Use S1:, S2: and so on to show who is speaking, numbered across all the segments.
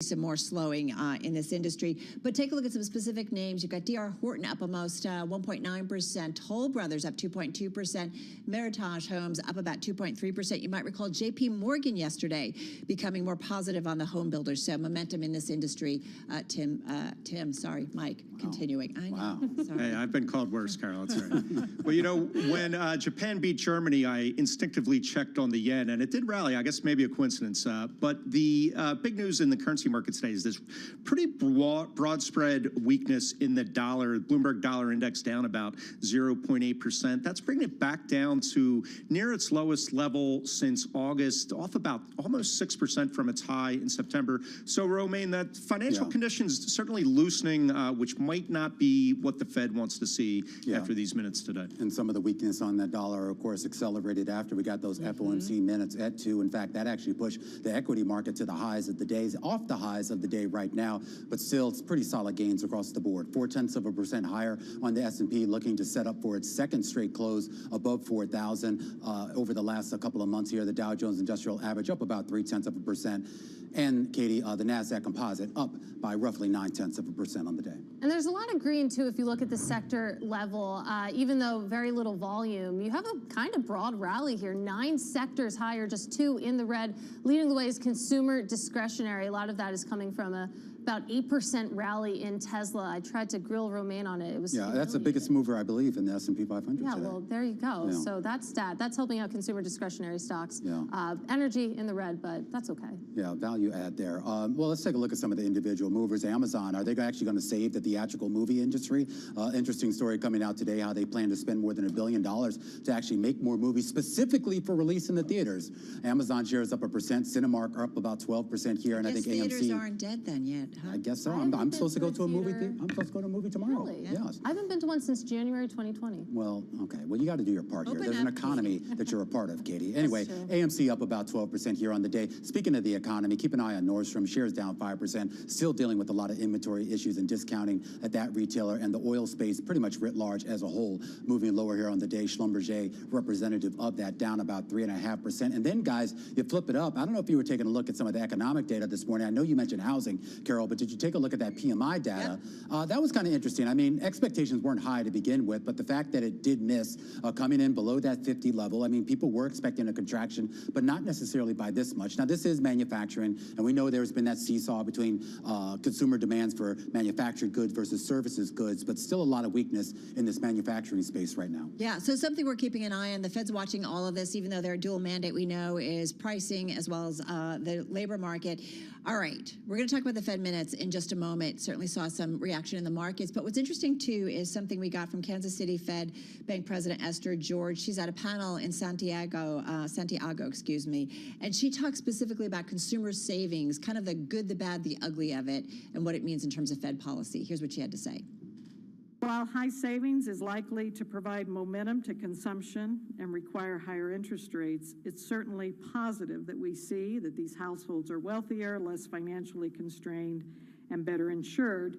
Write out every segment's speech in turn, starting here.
S1: some more slowing in this industry. But take a look at some specific names. You've got D.R. Horton up almost 1.9%, Toll Brothers up 2.2%, Meritage Homes up about 2.3%. You might recall J.P. Morgan yesterday becoming more positive on the home builders. So momentum in this industry. Mike, continuing. I know.
S2: Wow.
S1: Sorry.
S3: Hey, I've been called worse, Carol. That's right. Well, you know, when Japan beat Germany, I instinctively checked on the yen, and it did rally. I guess maybe a coincidence. But the big news in the currency market today is this pretty broad spread weakness in the dollar. Bloomberg Dollar Index down about 0.8%. That's bringing it back down to near its lowest level since August, off about almost 6% from its high in September. So, Romaine, that financial conditions certainly loosening, which might not be what the Fed wants to see after these minutes today.
S2: And some of the weakness on that dollar, of course, accelerated after we got those FOMC minutes at 2. In fact, that actually pushed the equity market to the highs of the days, off the highs of the day right now, but still it's pretty solid gains across the board. 0.4% higher on the S&P, looking to set up for its second straight close above 4,000 over the last couple of months here. The Dow Jones Industrial Average up about 0.3%. And Katie, the NASDAQ Composite up by roughly 0.9% on the day.
S4: And there's a lot of green too if you look at the sector level. Even though very little volume, you have a kind of broad rally here. 9 sectors higher, just 2 in the red. Leading the way is consumer discretionary. A lot of that is coming from about 8% rally in Tesla. I tried to grill Romaine on it. It was
S2: that's the biggest mover, I believe, in the S&P 500
S4: Yeah,
S2: today.
S4: well, there you go. So that's helping out consumer discretionary stocks. Energy in the red, but that's okay.
S2: Yeah, value add there. Well, let's take a look at some of the individual movers. Amazon, are they actually going to save the theatrical movie industry? Interesting story coming out today, how they plan to spend more than $1 billion to actually make more movies specifically for release in the theaters. Amazon shares up 1%, Cinemark are up about 12% here, and I think AMC.
S1: Theaters aren't dead then yet, huh?
S2: I guess so. I'm supposed to go to a movie theater. I'm supposed to go to a movie tomorrow.
S4: Really?
S2: Yes.
S4: I haven't been to one since January 2020.
S2: Well, okay. Well, you got to do your part here. There's an economy that you're a part of, Katie. Anyway,
S4: true.
S2: AMC up about 12% here on the day. Speaking of the economy, keep an eye on Nordstrom. Shares down 5%. Still dealing with a lot of inventory issues and discounting at that retailer, and the oil space pretty much writ large as a whole moving lower here on the day. Schlumberger, representative of that, down about 3.5%. And then, guys, you flip it up. I don't know if you were taking a look at some of the economic data this morning. I know you mentioned housing, Carol, but did you take a look at that PMI data? That was kind of interesting. I mean, expectations weren't high to begin with, but the fact that it did miss coming in below that 50 level, I mean, people were expecting a contraction, but not necessarily by this much. Now, this is manufacturing, and we know there's been that seesaw between consumer demands for manufactured goods versus services goods, but still a lot of weakness in this manufacturing space right now.
S1: Yeah, so something we're keeping an eye on. The Fed's watching all of this, even though their dual mandate, we know, is pricing as well as the labor market. All right, we're going to talk about the Fed minutes in just a moment. Certainly saw some reaction in the markets, but what's interesting too is something we got from Kansas City Fed Bank President Esther George. She's at a panel in Santiago, excuse me, and she talks specifically about consumer savings, kind of the good, the bad, the ugly of it, and what it means in terms of Fed policy. Here's what she had to say.
S5: While high savings is likely to provide momentum to consumption and require higher interest rates, it's certainly positive that we see that these households are wealthier, less financially constrained, and better insured.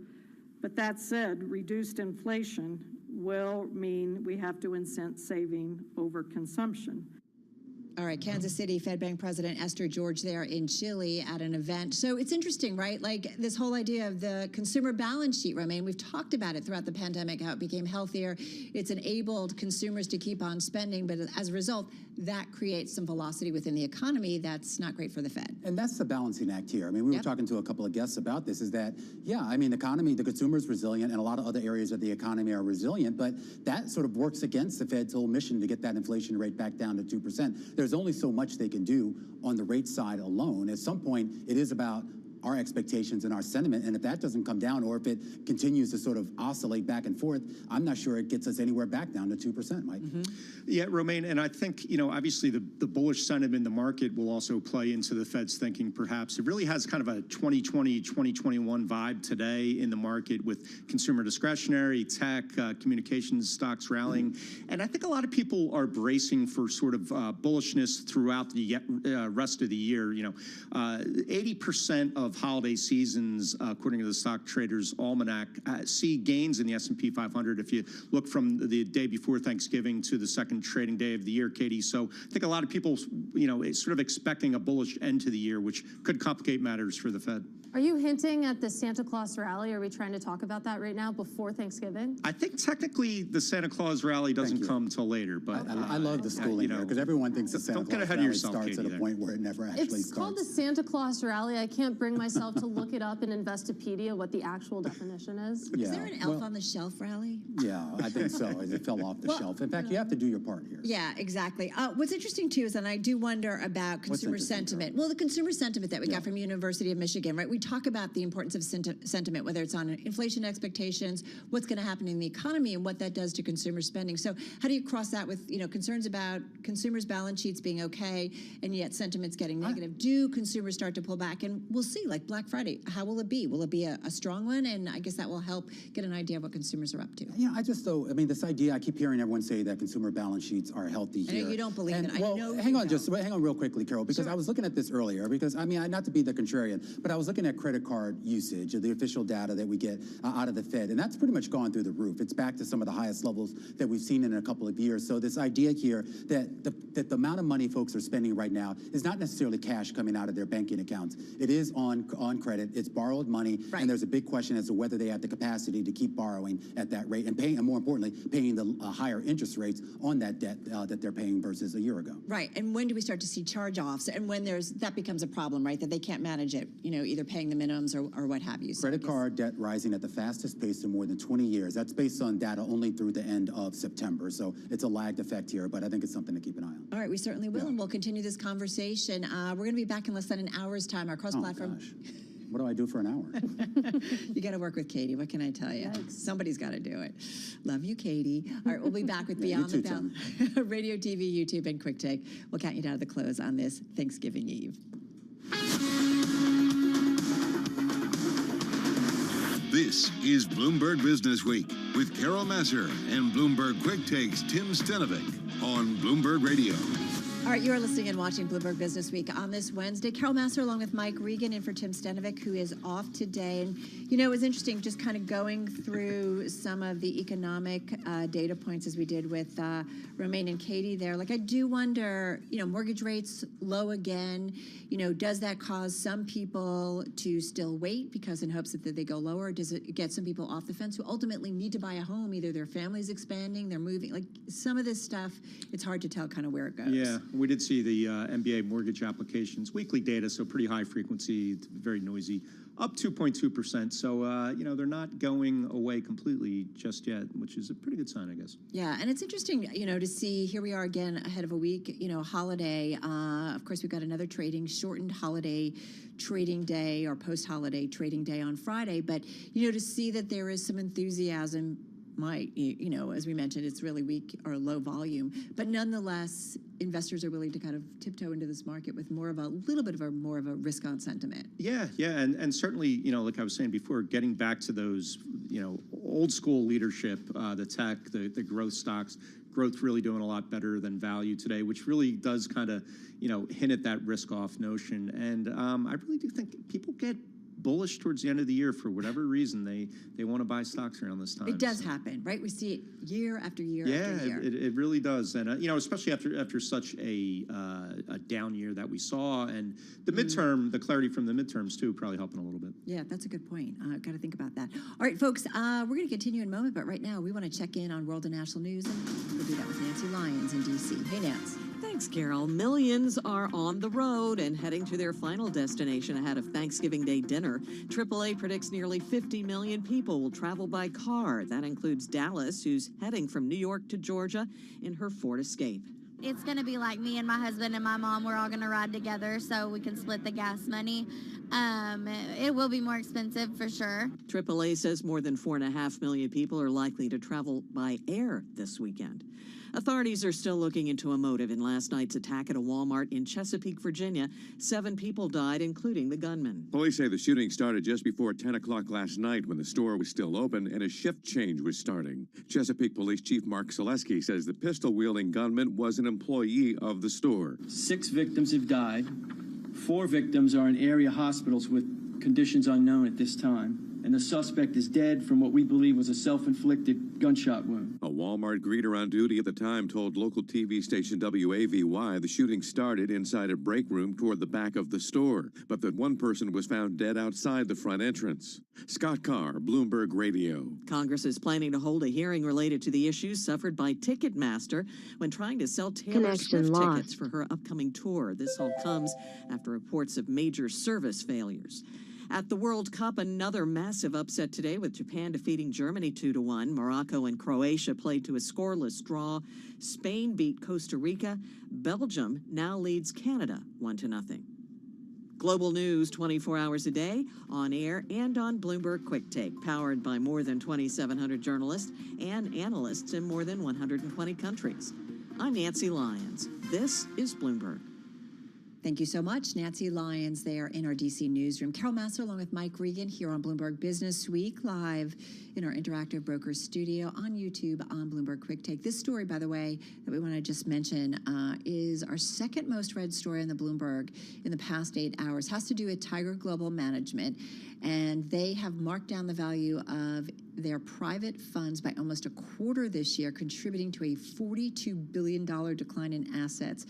S5: But that said, reduced inflation will mean we have to incent saving over consumption.
S1: All right, Kansas City Fed Bank President Esther George there in Chile at an event. So it's interesting, right? Like this whole idea of the consumer balance sheet, Romaine, we've talked about it throughout the pandemic, how it became healthier. It's enabled consumers to keep on spending, but as a result, that creates some velocity within the economy that's not great for the Fed.
S2: And that's the balancing act here. I mean, we were talking to a couple of guests about this, is that, yeah, I mean, the economy, the consumer is resilient, and a lot of other areas of the economy are resilient, but that sort of works against the Fed's whole mission to get that inflation rate back down to 2%. There's only so much they can do on the rate side alone. At some point, it is about our expectations and our sentiment, and if that doesn't come down, or if it continues to sort of oscillate back and forth, I'm not sure it gets us anywhere back down to 2%, Mike.
S3: Yeah, Romaine, and I think, you know, obviously the bullish sentiment in the market will also play into the Fed's thinking, perhaps. It really has kind of a 2020, 2021 vibe today in the market with consumer discretionary, tech, communications stocks rallying. And I think a lot of people are bracing for sort of bullishness throughout the rest of the year. You know, 80% of holiday seasons, according to the Stock Traders Almanac, see gains in the S&P 500 if you look from the day before Thanksgiving to the second trading day of the year, Katie. So I think a lot of people, you know, sort of expecting a bullish end to the year, which could complicate matters for the Fed.
S4: Are you hinting at the Santa Claus rally? Are we trying to talk about that right now before Thanksgiving?
S3: I think technically the Santa Claus rally doesn't come till later, but
S2: I love the schooling here because everyone thinks the Santa
S3: don't get
S2: Claus
S3: ahead of
S2: rally
S3: yourself,
S2: starts
S3: Katie,
S2: at a
S3: there.
S2: point where it never actually
S4: It's
S2: starts.
S4: called the Santa Claus rally. I can't bring myself to look it up in Investopedia what the actual definition is.
S1: Is there an elf on the shelf rally?
S2: Yeah, I think so. It fell off the shelf. In fact, you have to do your part here.
S1: Yeah, exactly. What's interesting too is, and I do wonder about consumer
S2: interesting,
S1: sentiment. Well, the consumer sentiment that we got from University of Michigan, right? We talk about the importance of sentiment, whether it's on inflation expectations, what's going to happen in the economy, and what that does to consumer spending. So, how do you cross that with concerns about consumers' balance sheets being okay, and yet sentiment's getting negative? Do consumers start to pull back? And we'll see, like Black Friday, how will it be? Will it be a strong one? And I guess that will help get an idea of what consumers are up to.
S2: Yeah, I mean, this idea, I keep hearing everyone say that consumer balance sheets are healthy
S1: I
S2: here.
S1: know you don't believe it. I
S2: Well,
S1: know
S2: hang
S1: you
S2: on,
S1: don't.
S2: hang on real quickly, Carol, because I was looking at this earlier, because, I mean, not to be the contrarian, but I was looking at credit card usage, the official data that we get out of the Fed, and that's pretty much gone through the roof. It's back to some of the highest levels that we've seen in a couple of years. So this idea here that the amount of money folks are spending right now is not necessarily cash coming out of their banking accounts. It is on credit. It's borrowed money,
S1: Right.
S2: and there's a big question as to whether they have the capacity to keep borrowing at that rate and paying, and more importantly, paying the higher interest rates on that debt that they're paying versus a year ago.
S1: Right, and when do we start to see charge-offs? And when that becomes a problem, right? That they can't manage it, either paying the minimums or what have you. So I
S2: Credit
S1: guess-
S2: card debt rising at the fastest pace in more than 20 years. That's based on data only through the end of September. So it's a lagged effect here, but I think it's something to keep an eye on.
S1: All right, we certainly will, and we'll continue this conversation. We're going to be back in less than an hour's time. Our cross-platform.
S2: Gosh. What do I do for an hour?
S1: You got to work with Katie. What can I tell you? Somebody's got to do it. Love you, Katie. All right, we'll be back with Beyond
S2: you
S1: the
S2: too,
S1: Bell, Radio, TV, YouTube, and Quick Take. We'll count you down to the close on this Thanksgiving Eve.
S6: This is Bloomberg Business Week with Carol Masser and Bloomberg Quick Takes Tim Stenovic on Bloomberg Radio.
S1: All right, you are listening and watching Bloomberg Business Week on this Wednesday. Carol Masser along with Mike Regan in for Tim Stenovic, who is off today. And, it was interesting just kind of going through some of the economic data points as we did with Romaine and Katie there. Like, I do wonder, mortgage rates low again. Does that cause some people to still wait because in hopes that they go lower? Does it get some people off the fence who ultimately need to buy a home? Either their family's expanding, they're moving. Like, some of this stuff, it's hard to tell kind of where it goes.
S3: Yeah, we did see the MBA mortgage applications, weekly data, so pretty high frequency, very noisy, up 2.2%. So, they're not going away completely just yet, which is a pretty good sign, I guess.
S1: Yeah, and it's interesting, to see, here we are again ahead of a week, holiday. Of course, we've got another shortened holiday trading day or post-holiday trading day on Friday. But, to see that there is some enthusiasm as we mentioned, it's really weak or low volume, but nonetheless, investors are willing to kind of tiptoe into this market with more of a risk-on sentiment.
S3: Yeah, and certainly, like I was saying before, getting back to those, old school leadership, the tech, the growth stocks, growth really doing a lot better than value today, which really does kind of, hint at that risk-off notion. And I really do think people get bullish towards the end of the year for whatever reason. They want to buy stocks around this time.
S1: It does happen, right? We see it year after year after year.
S3: Yeah, it really does. And, especially after such a down year that we saw. And the midterm, the clarity from the midterms, too, probably helping a little bit.
S1: Yeah, that's a good point. Got to think about that. All right, folks, we're going to continue in a moment, but right now we want to check in on world and national news, and we'll do that with Nancy Lyons in D.C. Hey, Nance.
S7: Thanks, Carol. Millions are on the road and heading to their final destination ahead of Thanksgiving Day dinner. AAA predicts nearly 50 million people will travel by car. That includes Dallas, who's heading from New York to Georgia in her Ford Escape.
S8: It's going to be like me and my husband and my mom. We're all going to ride together so we can split the gas money. It will be more expensive for sure.
S7: AAA says more than 4.5 million people are likely to travel by air this weekend. Authorities are still looking into a motive in last night's attack at a Walmart in Chesapeake, Virginia. 7 people died, including the gunman.
S9: Police say the shooting started just before 10 o'clock last night when the store was still open and a shift change was starting. Chesapeake Police Chief Mark Selesky says the pistol-wielding gunman was an employee of the store.
S10: 6 victims have died. 4 victims are in area hospitals with conditions unknown at this time. And the suspect is dead from what we believe was a self-inflicted gunshot wound.
S9: A Walmart greeter on duty at the time told local TV station WAVY the shooting started inside a break room toward the back of the store, but that one person was found dead outside the front entrance. Scott Carr, Bloomberg Radio.
S7: Congress is planning to hold a hearing related to the issues suffered by Ticketmaster when trying to sell Taylor Swift tickets for her upcoming tour. This all comes after reports of major service failures. At the World Cup, another massive upset today with Japan defeating Germany 2-1. Morocco and Croatia played to a scoreless draw. Spain beat Costa Rica. Belgium now leads Canada 1-0. Global news 24 hours a day, on air and on Bloomberg Quick Take, powered by more than 2,700 journalists and analysts in more than 120 countries. I'm Nancy Lyons. This is Bloomberg.
S1: Thank you so much, Nancy Lyons there in our DC newsroom. Carol Massar along with Mike Regan here on Bloomberg Business Week, live in our Interactive Brokers studio on YouTube on Bloomberg Quick Take. This story, by the way, that we want to just mention is our second most read story on the Bloomberg in the past 8 hours. Has to do with Tiger Global Management, and they have marked down the value of their private funds by almost a quarter this year, contributing to a $42 billion decline in assets.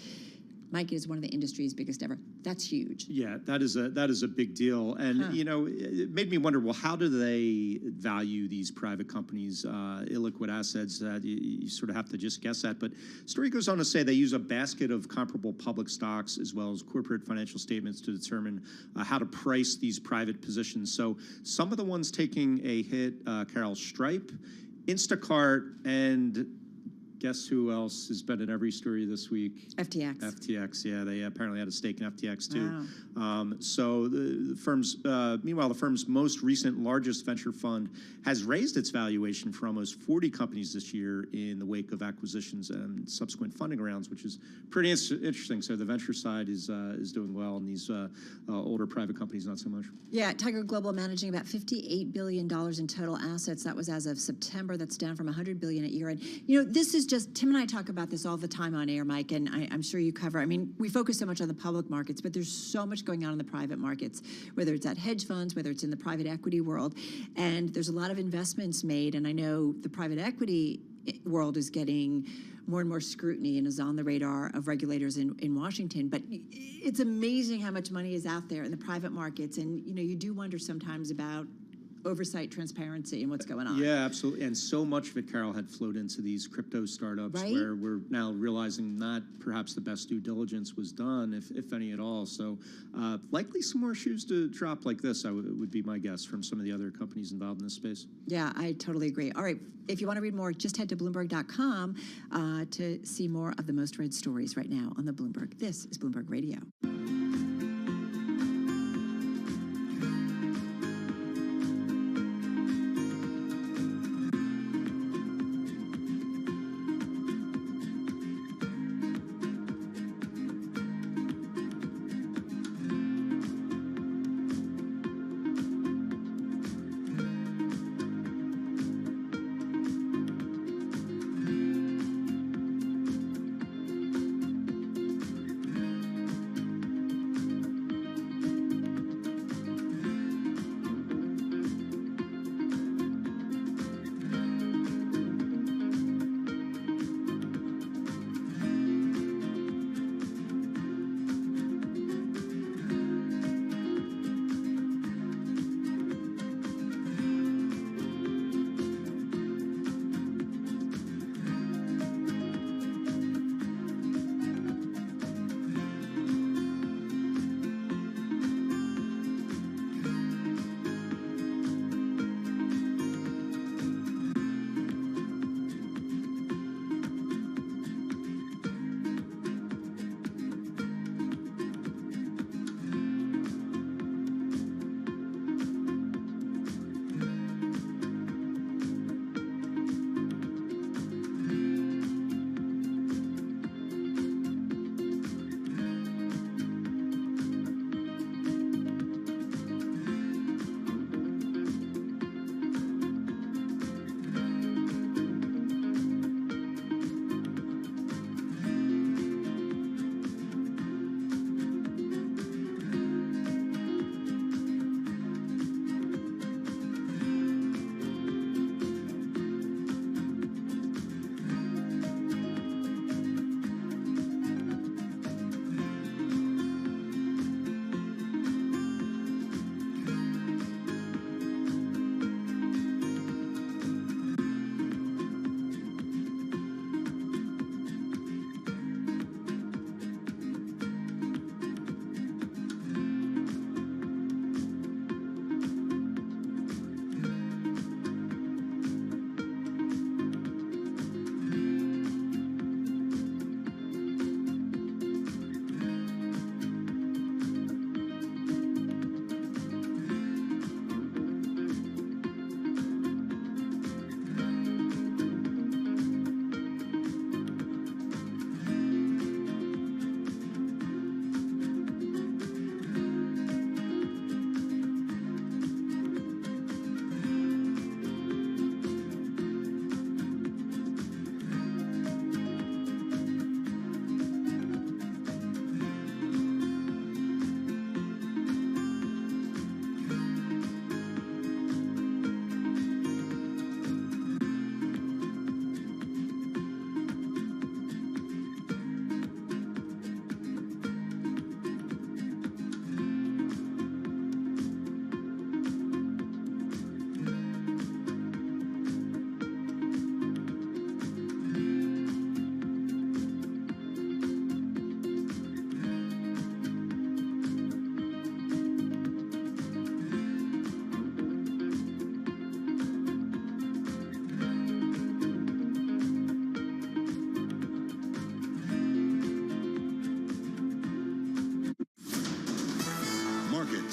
S1: Mike, is one of the industry's biggest ever. That's huge.
S3: Yeah, that is a big deal. And, you know, it made me wonder, well, how do they value these private companies, illiquid assets? You sort of have to just guess that. But the story goes on to say they use a basket of comparable public stocks as well as corporate financial statements to determine how to price these private positions. So some of the ones taking a hit, Carol, Stripe, Instacart, and guess who else has been in every story this week?
S1: FTX.
S3: FTX, yeah, they apparently had a stake in FTX too.
S1: Wow.
S3: So the firm's, meanwhile, the firm's most recent, largest venture fund has raised its valuation for almost 40 companies this year in the wake of acquisitions and subsequent funding rounds, which is pretty interesting. So the venture side is doing well, and these older private companies not so much.
S1: Yeah, Tiger Global managing about $58 billion in total assets. That was as of September. That's down from $100 billion at year-end. You know, this is just, Tim and I talk about this all the time on air, Mike, and I'm sure you cover. I mean, we focus so much on the public markets, but there's so much going on in the private markets, whether it's at hedge funds, whether it's in the private equity world. And there's a lot of investments made, and I know the private equity world is getting more and more scrutiny and is on the radar of regulators in Washington. But it's amazing how much money is out there in the private markets. And, you know, you do wonder sometimes about oversight, transparency, and what's going on.
S3: Yeah, absolutely. And so much of it, Carol, had flowed into these crypto startups,
S1: right?
S3: Where we're now realizing not perhaps the best due diligence was done, if any at all. So likely some more shoes to drop like this, would be my guess, from some of the other companies involved in this space.
S1: Yeah, I totally agree. All right, if you want to read more, just head to Bloomberg.com to see more of the most read stories right now on the Bloomberg. This is Bloomberg Radio.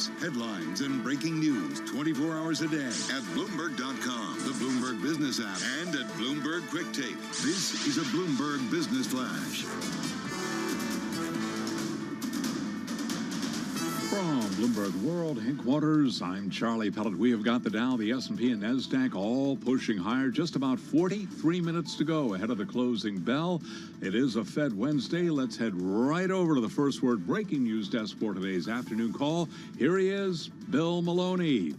S6: markets, headlines, and breaking news 24 hours a day at Bloomberg.com, the Bloomberg Business app, and at Bloomberg Quick Take. This is a Bloomberg Business Flash.
S11: From Bloomberg World Headquarters, I'm Charlie Pellet. We have got the Dow, the S&P, and NASDAQ all pushing higher. Just about 43 minutes to go ahead of the closing bell. It is a Fed Wednesday. Let's head right over to the First Word breaking news desk for today's afternoon call. Here he is, Bill Maloney.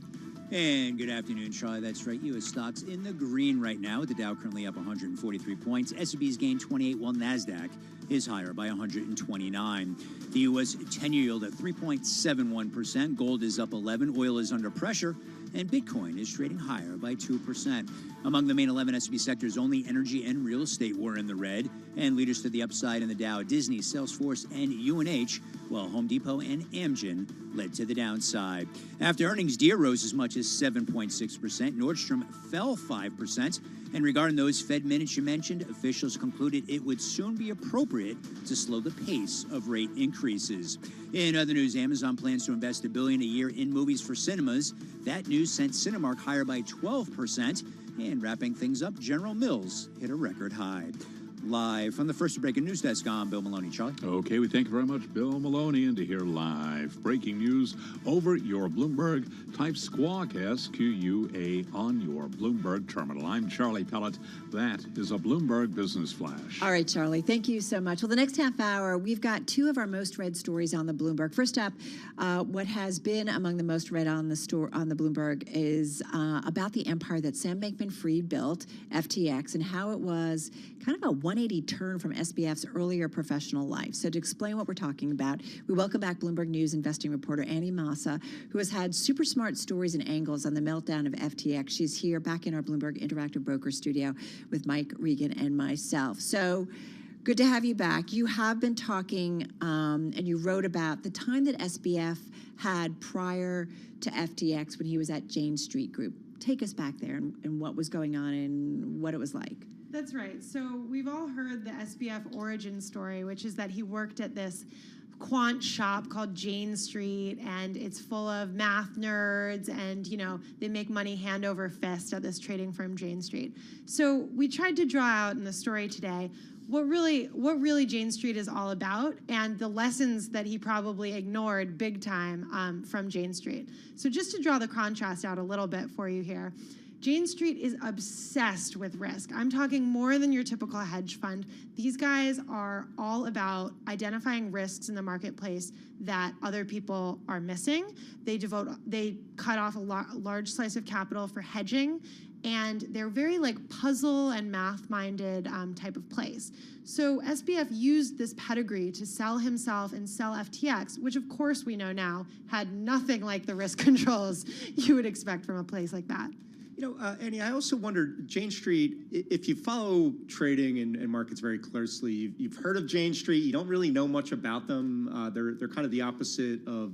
S12: And good afternoon, Charlie. That's right. U.S. stocks in the green right now, with the Dow currently up 143 points. S&P's gained 28, while NASDAQ is higher by 129. The U.S. 10-year yield at 3.71%. Gold is up 11. Oil is under pressure. And Bitcoin is trading higher by 2%. Among the main 11 S&P sectors, only energy and real estate were in the red. And leaders to the upside in the Dow, Disney, Salesforce, and UNH, while Home Depot and Amgen led to the downside. After earnings, Deere rose as much as 7.6%. Nordstrom fell 5%. And regarding those Fed minutes you mentioned, officials concluded it would soon be appropriate to slow the pace of rate increases. In other news, Amazon plans to invest $1 billion a year in movies for cinemas. That news sent Cinemark higher by 12%. And wrapping things up, General Mills hit a record high. Live from the First Breaking News Desk, I'm Bill Maloney. Charlie?
S11: Okay, we thank you very much, Bill Maloney. And to hear live breaking news over your Bloomberg, type Squawk, SQUA, on your Bloomberg terminal. I'm Charlie Pellet. That is a Bloomberg Business Flash.
S1: All right, Charlie, thank you so much. Well, the next half hour, we've got two of our most read stories on the Bloomberg. First up, what has been among the most read on the Bloomberg is about the empire that Sam Bankman-Fried built, FTX, and how it was kind of a 180 turn from SBF's earlier professional life. So to explain what we're talking about, we welcome back Bloomberg News investing reporter Annie Massa, who has had super smart stories and angles on the meltdown of FTX. She's here back in our Bloomberg Interactive Broker studio with Mike Regan and myself. So good to have you back. You have been talking and you wrote about the time that SBF had prior to FTX when he was at Jane Street Group. Take us back there and what was going on and what it was like.
S13: That's right. So we've all heard the SBF origin story, which is that he worked at this quant shop called Jane Street, and it's full of math nerds, and they make money hand over fist at this trading firm Jane Street. So we tried to draw out in the story today what really Jane Street is all about, and the lessons that he probably ignored big time from Jane Street. So just to draw the contrast out a little bit for you here, Jane Street is obsessed with risk. I'm talking more than your typical hedge fund. These guys are all about identifying risks in the marketplace that other people are missing. They cut off a large slice of capital for hedging, and they're very puzzle and math-minded type of place. So SBF used this pedigree to sell himself and sell FTX, which of course we know now had nothing like the risk controls you would expect from a place like that.
S3: Annie, I also wondered, Jane Street, if you follow trading and markets very closely, you've heard of Jane Street. You don't really know much about them. They're kind of the opposite of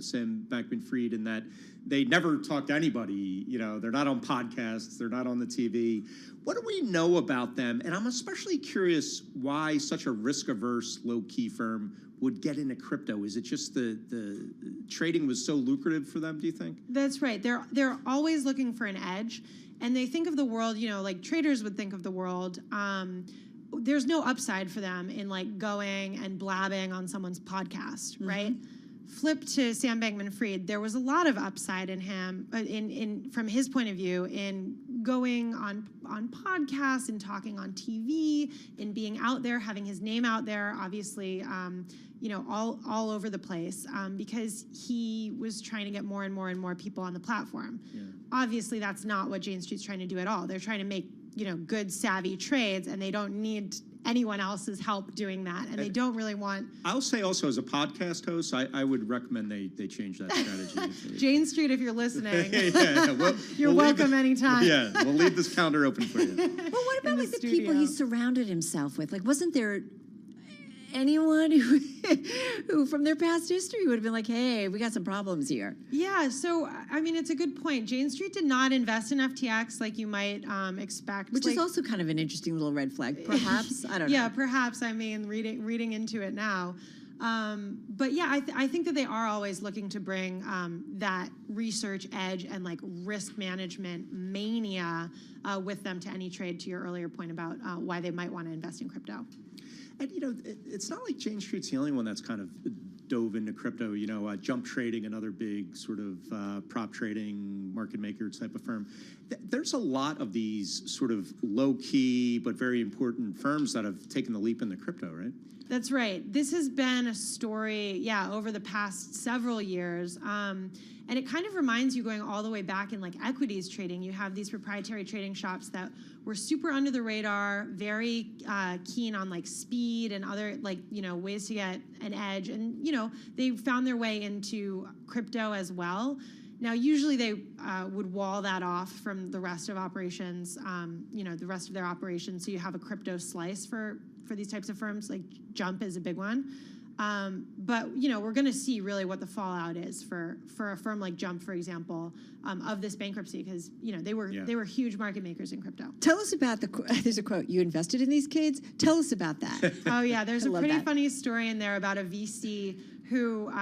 S3: Sam Bankman-Fried in that they never talk to anybody. They're not on podcasts. They're not on the TV. What do we know about them? And I'm especially curious why such a risk-averse, low-key firm would get into crypto. Is it just the trading was so lucrative for them, do you think?
S13: That's right. They're always looking for an edge, and they think of the world, like traders would think of the world. There's no upside for them in going and blabbing on someone's podcast, right? Flip to Sam Bankman-Fried. There was a lot of upside in him, from his point of view, in going on podcasts and talking on TV, in being out there, having his name out there, obviously, all over the place, because he was trying to get more and more and more people on the platform. Yeah. Obviously, that's not what Jane Street's trying to do at all. They're trying to make good, savvy trades, and they don't need anyone else's help doing that, and they don't really want...
S3: I'll say also, as a podcast host, I would recommend they change that strategy.
S13: Jane Street, if you're listening,
S3: you're
S13: welcome anytime.
S3: Yeah, we'll leave this counter open for you.
S1: Well, what about the people he surrounded himself with? Wasn't there anyone who from their past history would have been like, hey, we got some problems here?
S13: Yeah, so, it's a good point. Jane Street did not invest in FTX like you might expect.
S1: Which is also kind of an interesting little red flag, perhaps. I don't know.
S13: Yeah, perhaps. Reading into it now. But yeah, I think that they are always looking to bring that research edge and like risk management mania with them to any trade, to your earlier point about why they might want to invest in crypto.
S3: And, it's not like Jane Street's the only one that's kind of dove into crypto. Jump Trading, another big sort of prop trading market maker type of firm. There's a lot of these sort of low-key but very important firms that have taken the leap into crypto, right?
S13: That's right. This has been a story, over the past several years. And it kind of reminds you, going all the way back in like equities trading, you have these proprietary trading shops that were super under the radar, very keen on like speed and other ways to get an edge. And, they found their way into crypto as well. Now, usually they would wall that off from the rest of operations, the rest of their operations. So you have a crypto slice for these types of firms, like Jump is a big one. But we're going to see really what the fallout is for a firm like Jump, for example, of this bankruptcy, because they were huge market makers in crypto.
S1: Tell us about there's a quote, you invested in these kids? Tell us about that.
S13: Oh yeah, there's a pretty funny story in there about a VC who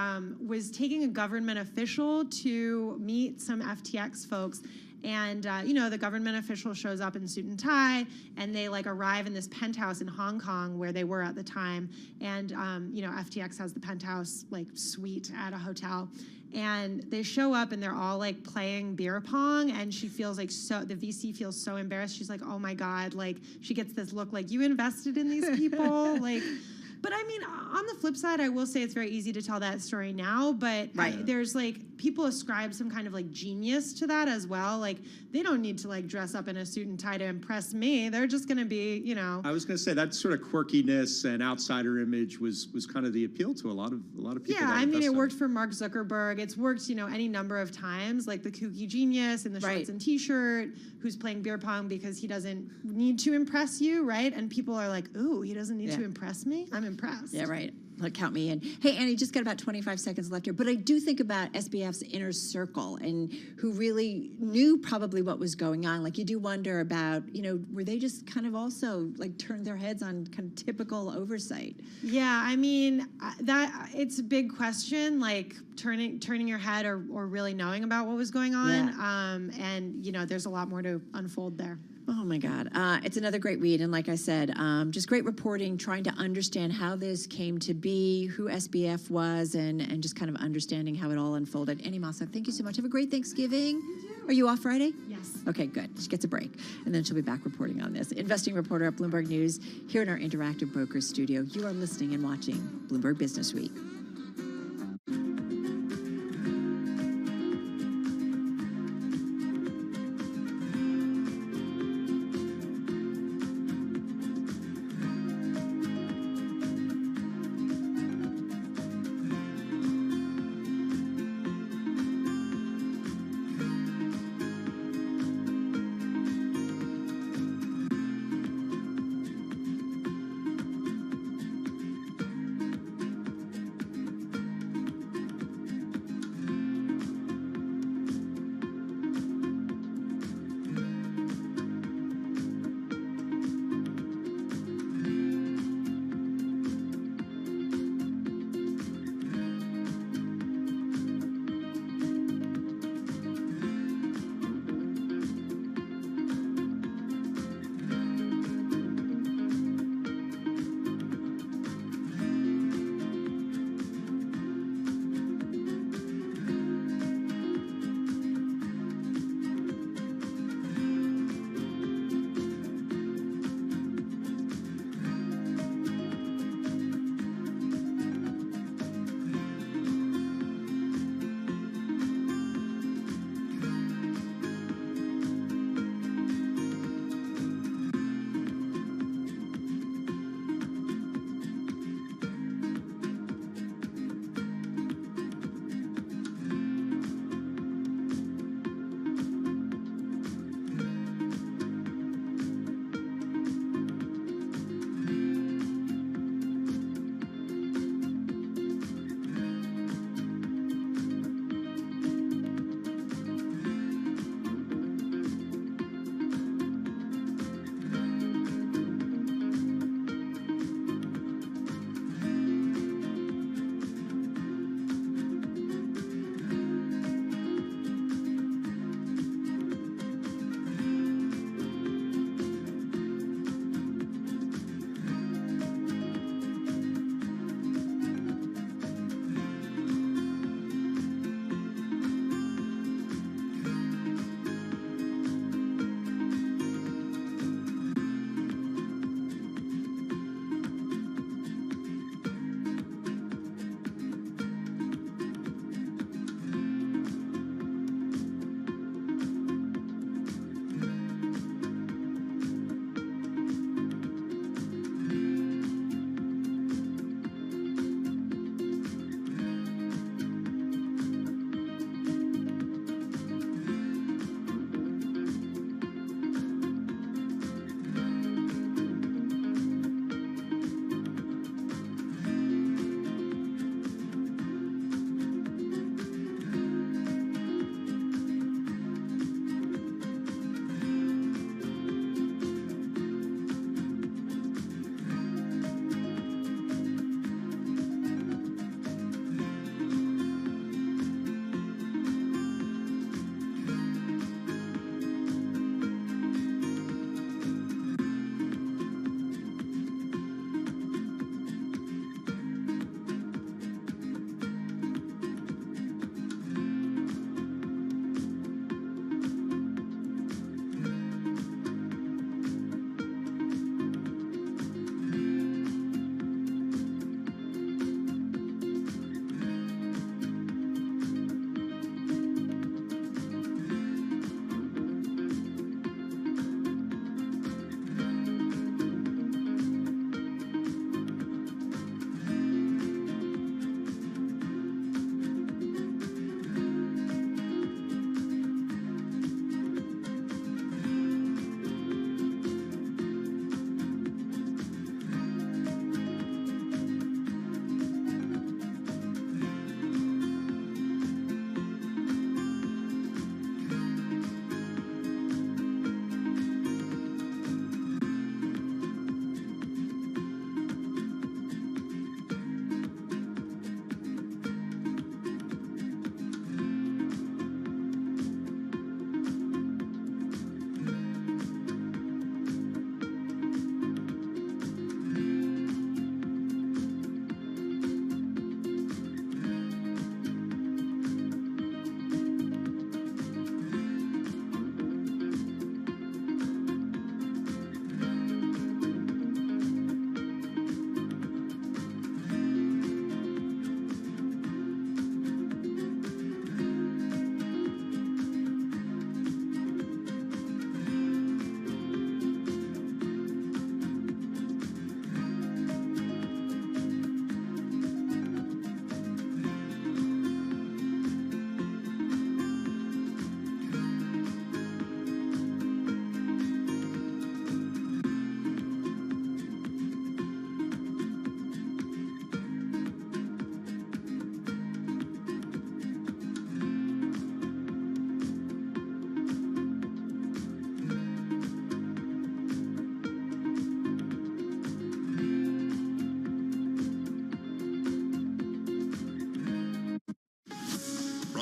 S13: was taking a government official to meet some FTX folks. And, the government official shows up in suit and tie, and they arrive in this penthouse in Hong Kong where they were at the time. And, FTX has the penthouse suite at a hotel. And they show up and they're all playing beer pong, and she feels the VC feels so embarrassed. She's like, oh my God, she gets this look like, you invested in these people? But I mean, on the flip side, I will say it's very easy to tell that story now, but there's people ascribe some kind of genius to that as well. They don't need to dress up in a suit and tie to impress me. They're just going to be,
S3: I was going to say that sort of quirkiness and outsider image was kind of the appeal to a lot of people.
S13: Yeah, I mean, it worked for Mark Zuckerberg. It's worked, any number of times, like the kooky genius in the shorts and t-shirt who's playing beer pong because he doesn't need to impress you, right? And people are like, ooh, he doesn't need to impress me? I'm impressed.
S1: Yeah, right. Count me in. Hey, Annie, just got about 25 seconds left here, but I do think about SBF's inner circle and who really knew probably what was going on. You do wonder about, were they just kind of also turned their heads on kind of typical oversight?
S13: Yeah, I mean, that it's a big question, turning your head or really knowing about what was going on. Yeah. And, there's a lot more to unfold there.
S1: Oh my God. It's another great read. And like I said, just great reporting, trying to understand how this came to be, who SBF was, and just kind of understanding how it all unfolded. Annie Massa, thank you so much. Have a great Thanksgiving. Are you off Friday?
S13: Yes.
S1: Okay, good. She gets a break. And then she'll be back reporting on this. Investing reporter at Bloomberg News here in our Interactive Brokers studio. You are listening and watching Bloomberg Business Week.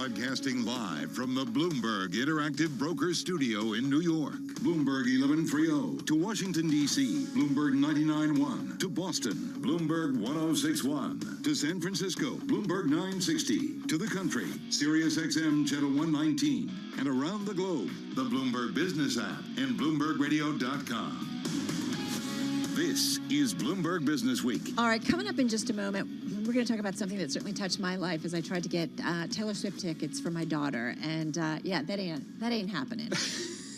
S6: Broadcasting live from the Bloomberg Interactive Brokers Studio in New York. Bloomberg 1130 to Washington, D.C. Bloomberg 99.1 to Boston. Bloomberg 106.1 to San Francisco. Bloomberg 960 to the country. Sirius XM Channel 119. And around the globe, the Bloomberg Business app and BloombergRadio.com. This is Bloomberg Business Week.
S1: All right, coming up in just a moment, we're going to talk about something that certainly touched my life as I tried to get Taylor Swift tickets for my daughter, and yeah, that ain't happening.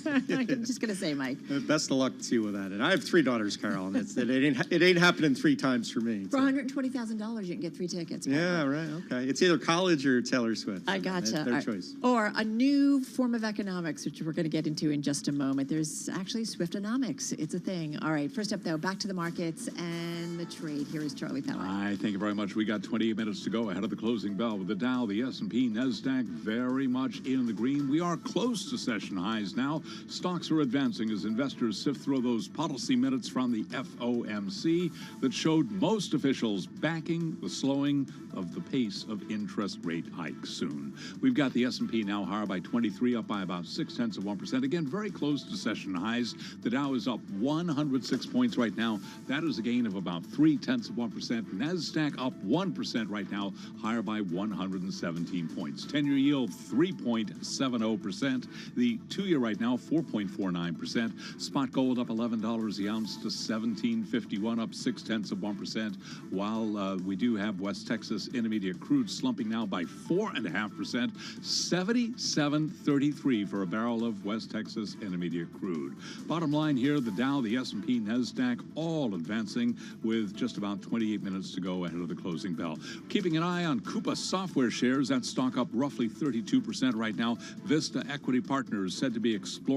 S1: I'm just going to say, Mike.
S3: Best of luck to you with that. And I have 3 daughters, Carol, and it ain't happening 3 times for me.
S1: For $120,000, you can get 3 tickets.
S3: Yeah, right. Okay. It's either college or Taylor Swift.
S1: I gotcha.
S3: Their choice.
S1: Or a new form of economics, which we're going to get into in just a moment. There's actually Swiftonomics. It's a thing. All right. First up, though, back to the markets and the trade. Here is Charlie Pellett.
S11: Thank you very much. We got 28 minutes to go ahead of the closing bell with the Dow, the S&P, NASDAQ very much in the green. We are close to session highs now. Stocks are advancing as investors sift through those policy minutes from the FOMC that showed most officials backing the slowing of the pace of interest rate hikes soon. We've got the S&P now higher by 23, up by about 0.6%. Again, very close to session highs. The Dow is up 106 points right now. That is a gain of about 0.3%. NASDAQ up 1% right now, higher by 117 points. 10-year yield 3.70%. The 2-year right now 4.49%. Spot gold up $11 the ounce to $17.51, up 0.6%. While we do have West Texas Intermediate crude slumping now by 4.5%, 77.33 for a barrel of West Texas Intermediate crude. Bottom line here, the Dow, the S&P, NASDAQ all advancing with just about 28 minutes to go ahead of the closing bell. Keeping an eye on Coupa Software shares, that stock up roughly 32% right now. Vista Equity Partners said to be exploring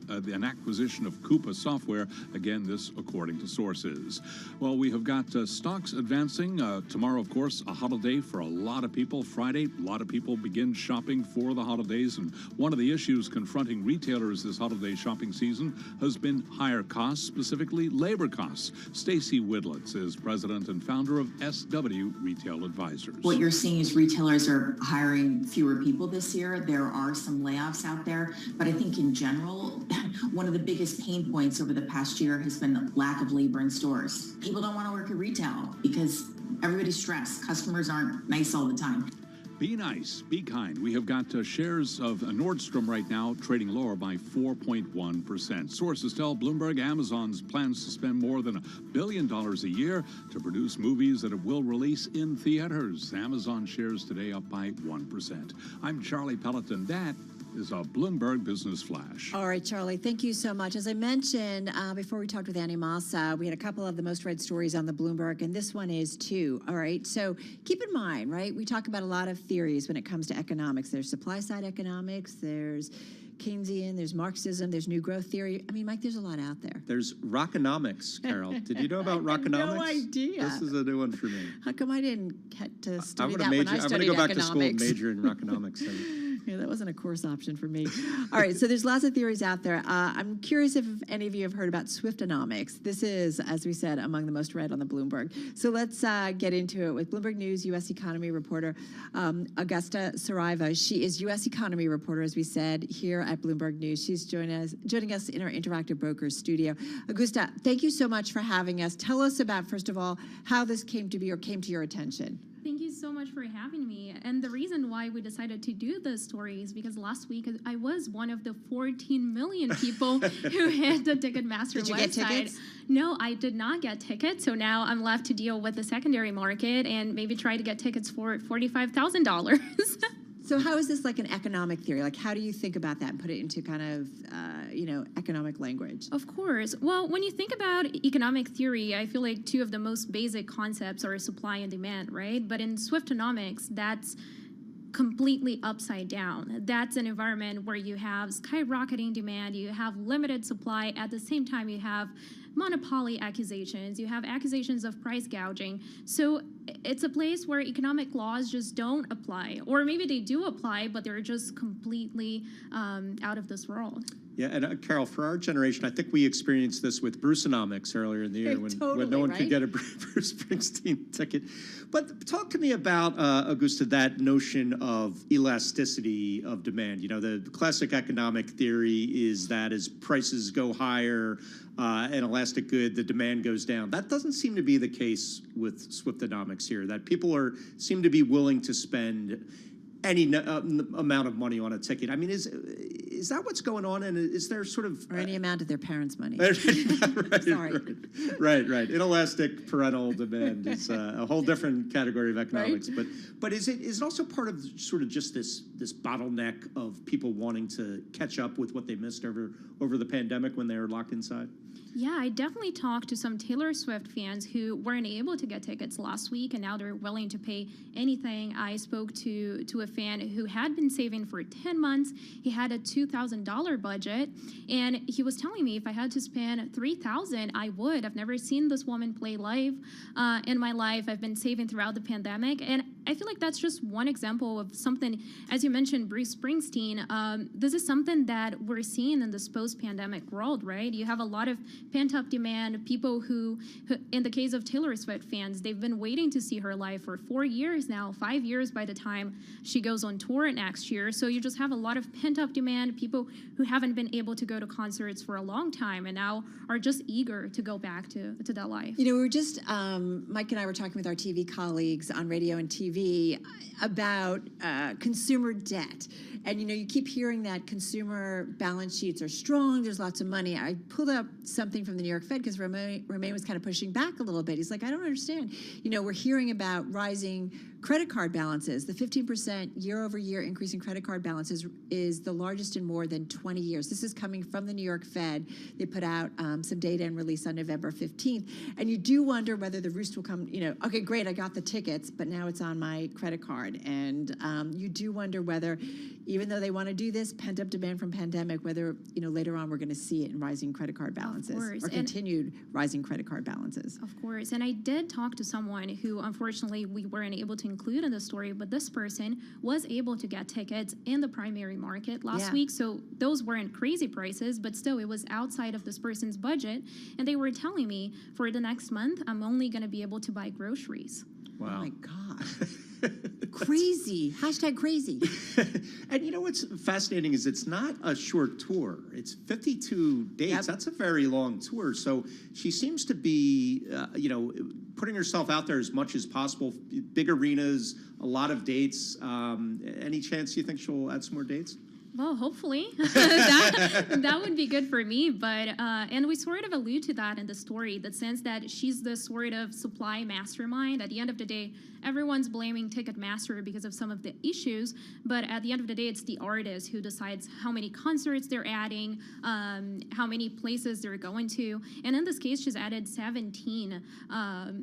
S11: an acquisition of Coupa Software. Again, this according to sources. Well, we have got stocks advancing. Tomorrow, of course, a holiday for a lot of people. Friday, a lot of people begin shopping for the holidays. And one of the issues confronting retailers this holiday shopping season has been higher costs, specifically labor costs. Stacy Widlitz is president and founder of SW Retail Advisors.
S14: What you're seeing is retailers are hiring fewer people this year. There are some layoffs out there, but I think in general, one of the biggest pain points over the past year has been the lack of labor in stores. People don't want to work at retail because everybody's stressed. Customers aren't nice all the time.
S11: Be nice, be kind. We have got shares of Nordstrom right now trading lower by 4.1%. Sources tell Bloomberg Amazon's plans to spend more than $1 billion a year to produce movies that it will release in theaters. Amazon shares today up by 1%. I'm Charlie Pelleton. That is a Bloomberg Business Flash.
S1: All right, Charlie, thank you so much. As I mentioned before we talked with Annie Massa, we had a couple of the most read stories on the Bloomberg, and this one is too. All right, so keep in mind, right, we talk about a lot of theories when it comes to economics. There's supply-side economics, there's Keynesian, there's Marxism, there's new growth theory. I mean, Mike, there's a lot out there.
S3: There's Rockonomics, Carol. Did you know about Rockonomics?
S1: No idea.
S3: This is a new one for me.
S1: How come I didn't get to study
S3: I'm
S1: that when I studied
S3: going to go back to school and
S1: economics?
S3: major in Rockonomics.
S1: Yeah, that wasn't a course option for me. All right, so there's lots of theories out there. I'm curious if any of you have heard about Swiftonomics. This is, as we said, among the most read on the Bloomberg. So let's get into it with Bloomberg News U.S. economy reporter Augusta Saraiva. She is U.S. economy reporter, as we said, here at Bloomberg News. She's joining us in our Interactive Brokers studio. Augusta, thank you so much for having us. Tell us about, first of all, how this came to be or came to your attention.
S15: Thank you so much for having me. And the reason why we decided to do this story is because last week I was one of the 14 million people who hit the Ticketmaster
S1: Did you
S15: website.
S1: get tickets?
S15: No, I did not get tickets. So now I'm left to deal with the secondary market and maybe try to get tickets for $45,000.
S1: So how is this like an economic theory? Like, how do you think about that and put it into kind of, economic language?
S15: Of course. Well, when you think about economic theory, I feel like two of the most basic concepts are supply and demand, right? But in Swiftonomics, that's completely upside down. That's an environment where you have skyrocketing demand, you have limited supply, at the same time you have monopoly accusations, you have accusations of price gouging. So it's a place where economic laws just don't apply, or maybe they do apply, but they're just completely out of this world.
S3: Yeah, and Carol, for our generation, I think we experienced this with Bruceonomics earlier in the year when no one could get a Bruce Springsteen ticket. But talk to me about, Augusta, that notion of elasticity of demand. You know, the classic economic theory is that as prices go higher, an elastic good, the demand goes down. That doesn't seem to be the case with Swiftonomics here, that people seem to be willing to spend any amount of money on a ticket. I mean, is that what's going on? And is there sort of...
S1: Or any amount of their parents' money.
S15: Sorry.
S3: Right. Inelastic parental demand is a whole different category of economics. Right? But is it also part of sort of just this bottleneck of people wanting to catch up with what they missed over the pandemic when they were locked inside?
S15: Yeah, I definitely talked to some Taylor Swift fans who weren't able to get tickets last week, and now they're willing to pay anything. I spoke to a fan who had been saving for 10 months. He had a $2,000 budget, and he was telling me if I had to spend $3,000, I would. I've never seen this woman play live in my life. I've been saving throughout the pandemic, and I feel like that's just one example of something. As you mentioned, Bruce Springsteen, this is something that we're seeing in this post-pandemic world, right? You have a lot of pent-up demand, people who, in the case of Taylor Swift fans, they've been waiting to see her live for 4 years now, 5 years by the time she goes on tour next year. So you just have a lot of pent-up demand, people who haven't been able to go to concerts for a long time and now are just eager to go back to that life.
S1: You know, we were just, Mike and I were talking with our TV colleagues on radio and TV about consumer debt. And, you know, you keep hearing that consumer balance sheets are strong, there's lots of money. I pulled up something from the New York Fed because Romain was kind of pushing back a little bit. He's like, I don't understand. You know, we're hearing about rising credit card balances. The 15% year-over-year increase in credit card balances is the largest in more than 20 years. This is coming from the New York Fed. They put out some data and release on November 15th. And you do wonder whether the roost will come, you know, okay, great, I got the tickets, but now it's on my credit card. And you do wonder whether, even though they want to do this, pent-up demand from pandemic, whether, you know, later on we're going to see it in rising credit card balances or continued rising credit card balances.
S15: Of course. And I did talk to someone who, unfortunately, we weren't able to include in the story, but this person was able to get tickets in the primary market last week. So those weren't crazy prices, but still it was outside of this person's budget. And they were telling me for the next month, I'm only going to be able to buy groceries.
S3: Wow.
S1: Oh my God. Crazy. Hashtag crazy.
S3: And you know what's fascinating is it's not a short tour. It's 52 days. Yep. That's a very long tour. So she seems to be, you know, putting herself out there as much as possible. Big arenas, a lot of dates. Any chance you think she'll add some more dates?
S15: Well, hopefully. that would be good for me. But and we sort of allude to that in the story, the sense that she's the sort of supply mastermind. At the end of the day, everyone's blaming Ticketmaster because of some of the issues. But at the end of the day, it's the artist who decides how many concerts they're adding, how many places they're going to. And in this case, she's added 17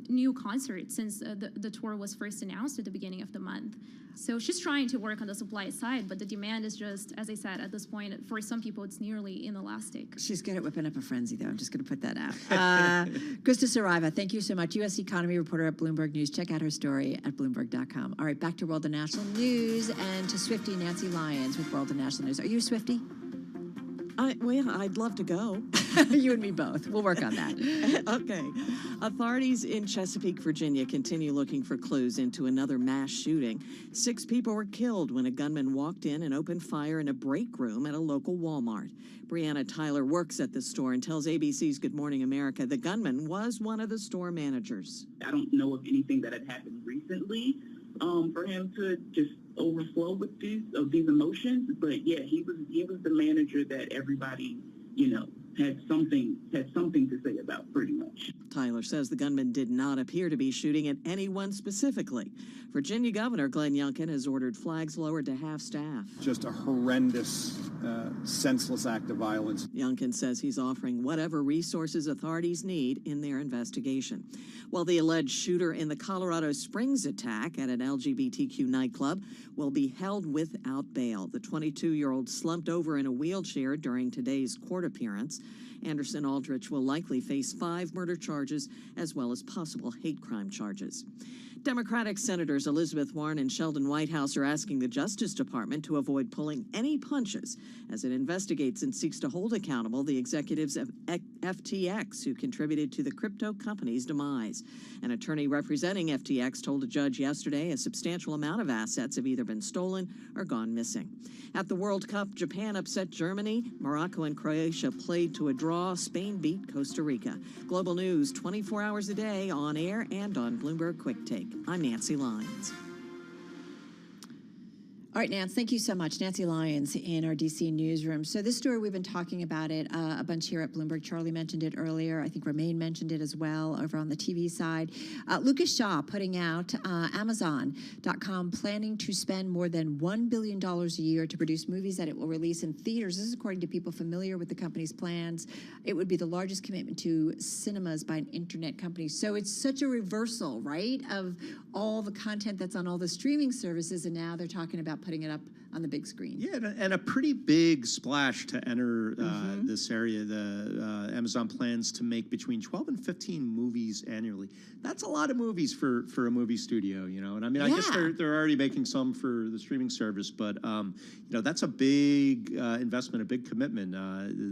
S15: new concerts since the tour was first announced at the beginning of the month. So she's trying to work on the supply side, but the demand is just, as I said, at this point, for some people, it's nearly inelastic.
S1: She's good at whipping up a frenzy, though. I'm just going to put that out. Krista Saraiva, thank you so much. U.S. economy reporter at Bloomberg News. Check out her story at Bloomberg.com. All right, back to World and National News and to Swiftie Nancy Lyons with World and National News. Are you a Swiftie?
S7: Well, I'd love to go.
S1: You and me both. We'll work on that.
S7: Okay. Authorities in Chesapeake, Virginia continue looking for clues into another mass shooting. 6 people were killed when a gunman walked in and opened fire in a break room at a local Walmart. Brianna Tyler works at the store and tells ABC's Good Morning America the gunman was one of the store managers.
S16: I don't know of anything that had happened recently for him to just overflow with these emotions, but yeah, he was the manager that everybody, you know, had something to say about, pretty much.
S7: Tyler says the gunman did not appear to be shooting at anyone specifically. Virginia Governor Glenn Youngkin has ordered flags lowered to half staff.
S17: Just a horrendous, senseless act of violence.
S7: Youngkin says he's offering whatever resources authorities need in their investigation. While the alleged shooter in the Colorado Springs attack at an LGBTQ nightclub will be held without bail. The 22-year-old slumped over in a wheelchair during today's court appearance. Anderson Aldrich will likely face 5 murder charges as well as possible hate crime charges. Democratic Senators Elizabeth Warren and Sheldon Whitehouse are asking the Justice Department to avoid pulling any punches as it investigates and seeks to hold accountable the executives of FTX who contributed to the crypto company's demise. An attorney representing FTX told a judge yesterday a substantial amount of assets have either been stolen or gone missing. At the World Cup, Japan upset Germany. Morocco and Croatia played to a draw. Spain beat Costa Rica. Global News 24 hours a day on air and on Bloomberg Quick Take. I'm Nancy Lyons.
S1: All right, Nance, thank you so much. Nancy Lyons in our D.C. newsroom. So this story, we've been talking about it a bunch here at Bloomberg. Charlie mentioned it earlier. I think Romaine mentioned it as well over on the TV side. Lucas Shaw putting out Amazon.com planning to spend more than $1 billion a year to produce movies that it will release in theaters. This is according to people familiar with the company's plans. It would be the largest commitment to cinemas by an internet company. So it's such a reversal, right, of all the content that's on all the streaming services, and now they're talking about putting it up on the big screen.
S3: Yeah, and a pretty big splash to enter this area. The Amazon plans to make between 12 and 15 movies annually. That's a lot of movies for a movie studio, you know. And I mean, I guess they're already making some for the streaming service, but you know, that's a big investment, a big commitment.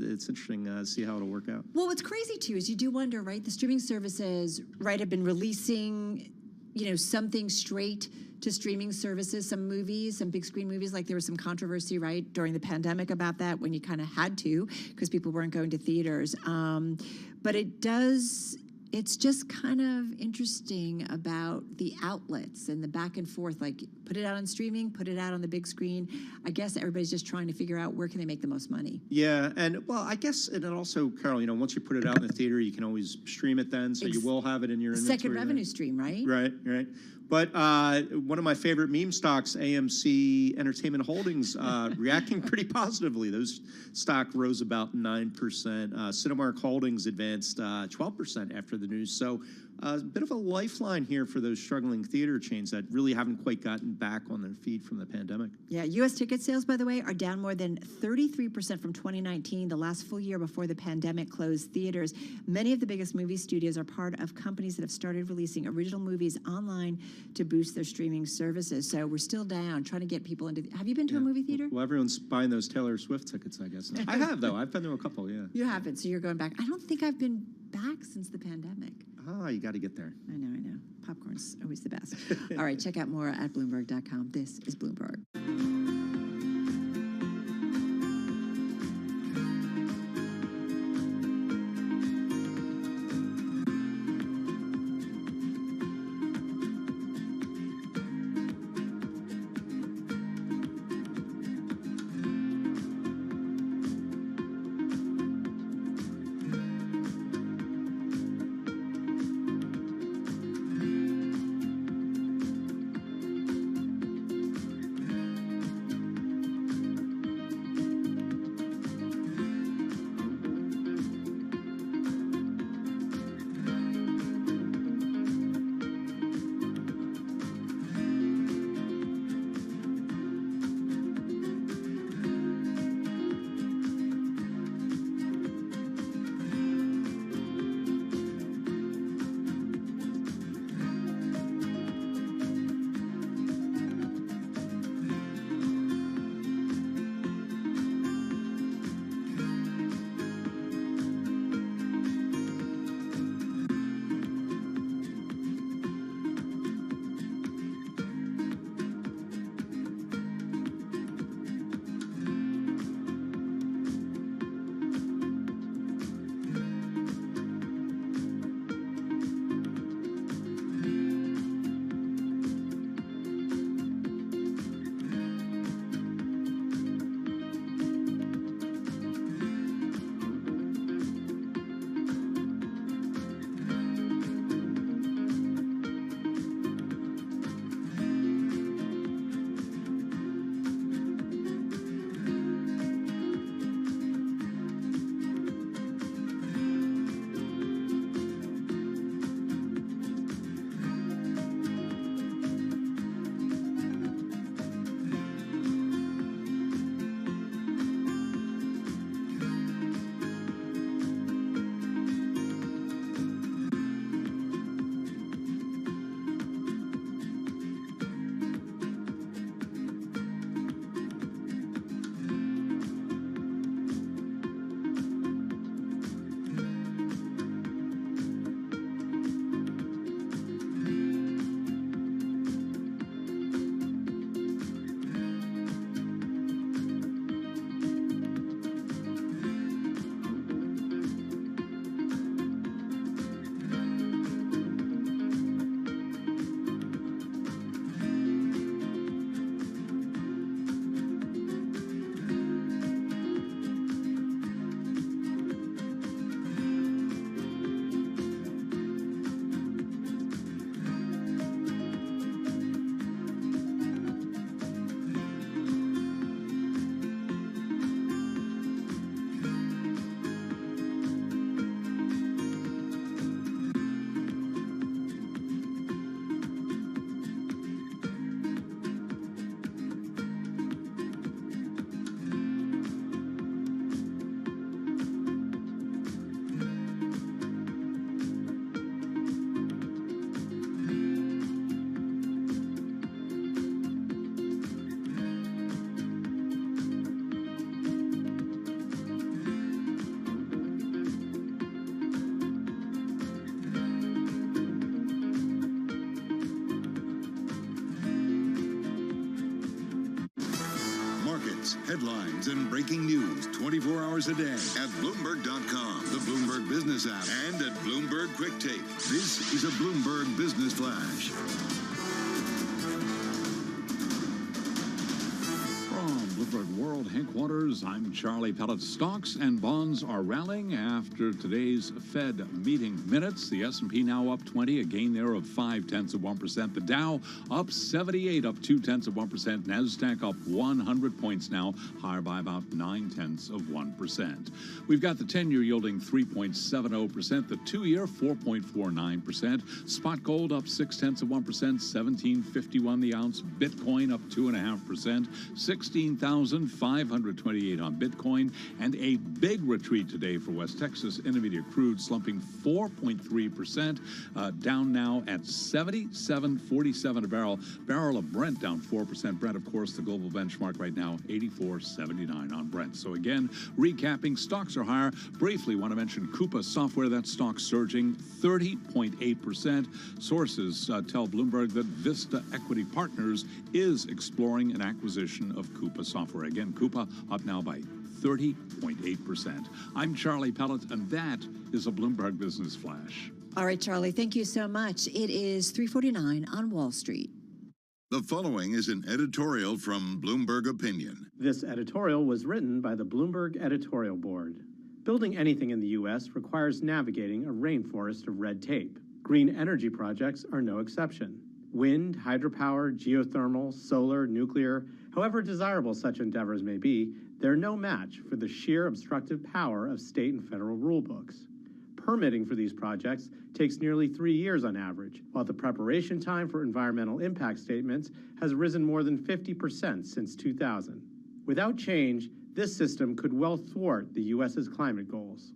S3: It's interesting to see how it'll work out.
S1: Well, what's crazy too is you do wonder, right? The streaming services, right, have been releasing, you know, something straight to streaming services, some movies, some big screen movies. Like there was some controversy, right, during the pandemic about that when you kind of had to because people weren't going to theaters. But it's just kind of interesting about the outlets and the back and forth, like put it out on streaming, put it out on the big screen. I guess everybody's just trying to figure out where can they make the most money.
S3: Yeah, and well, I guess, and then also, Carol, you know, once you put it out in the theater, you can always stream it then, so you will have it in your inventory.
S1: Second revenue stream, right?
S3: Right. But one of my favorite meme stocks, AMC Entertainment Holdings, reacting pretty positively. Those stock rose about 9%. Cinemark Holdings advanced 12% after the news. So a bit of a lifeline here for those struggling theater chains that really haven't quite gotten back on their feet from the pandemic.
S1: Yeah, U.S. ticket sales, by the way, are down more than 33% from 2019, the last full year before the pandemic closed theaters. Many of the biggest movie studios are part of companies that have started releasing original movies online to boost their streaming services. So we're still down, trying to get people into... Have you been to a movie theater?
S3: Well, everyone's buying those Taylor Swift tickets, I guess. I have, though. I've been to a couple, yeah.
S1: You haven't, so you're going back. I don't think I've been back since the pandemic.
S3: Oh, you got to get there.
S1: I know. Popcorn's always the best. All right, check out more at Bloomberg.com. This is Bloomberg.
S6: facts, headlines, and breaking news 24 hours a day at Bloomberg.com, the Bloomberg Business app, and at Bloomberg Quick Take. This is a Bloomberg Business Flash.
S11: From Bloomberg World headquarters, I'm Charlie Pellet. Stocks and bonds are rallying after today's Fed meeting minutes. The S&P now up 20, a gain there of 0.5%. The Dow up 78, up 0.2%. NASDAQ up 100 points now, higher by about 0.9%. We've got the 10-year yielding 3.70%, the 2-year 4.49%. Spot gold up 0.6%, $17.51 the ounce. Bitcoin up 2.5%, 16,528 on Bitcoin, and a big retreat today for West Texas Intermediate crude, slumping 4.3%, down now at 77.47 a barrel. Barrel of Brent down 4%. Brent, of course, the global benchmark right now, 84.79 on Brent. So again, recapping, stocks are higher. Briefly, want to mention Coupa Software. That stock surging 30.8%. Sources tell Bloomberg that Vista Equity Partners is exploring an acquisition of Coupa Software. Again, Coupa up now by 30.8%. I'm Charlie Pellet, and that is a Bloomberg Business Flash.
S1: All right, Charlie, thank you so much. It is 3:49 on Wall Street.
S6: The following is an editorial from Bloomberg Opinion.
S17: This editorial was written by the Bloomberg Editorial Board. Building anything in the U.S. requires navigating a rainforest of red tape. Green energy projects are no exception. Wind, hydropower, geothermal, solar, nuclear, however desirable such endeavors may be, they're no match for the sheer obstructive power of state and federal rule books. Permitting for these projects takes nearly 3 years on average, while the preparation time for environmental impact statements has risen more than 50% since 2000. Without change, this system could well thwart the U.S.'s climate goals.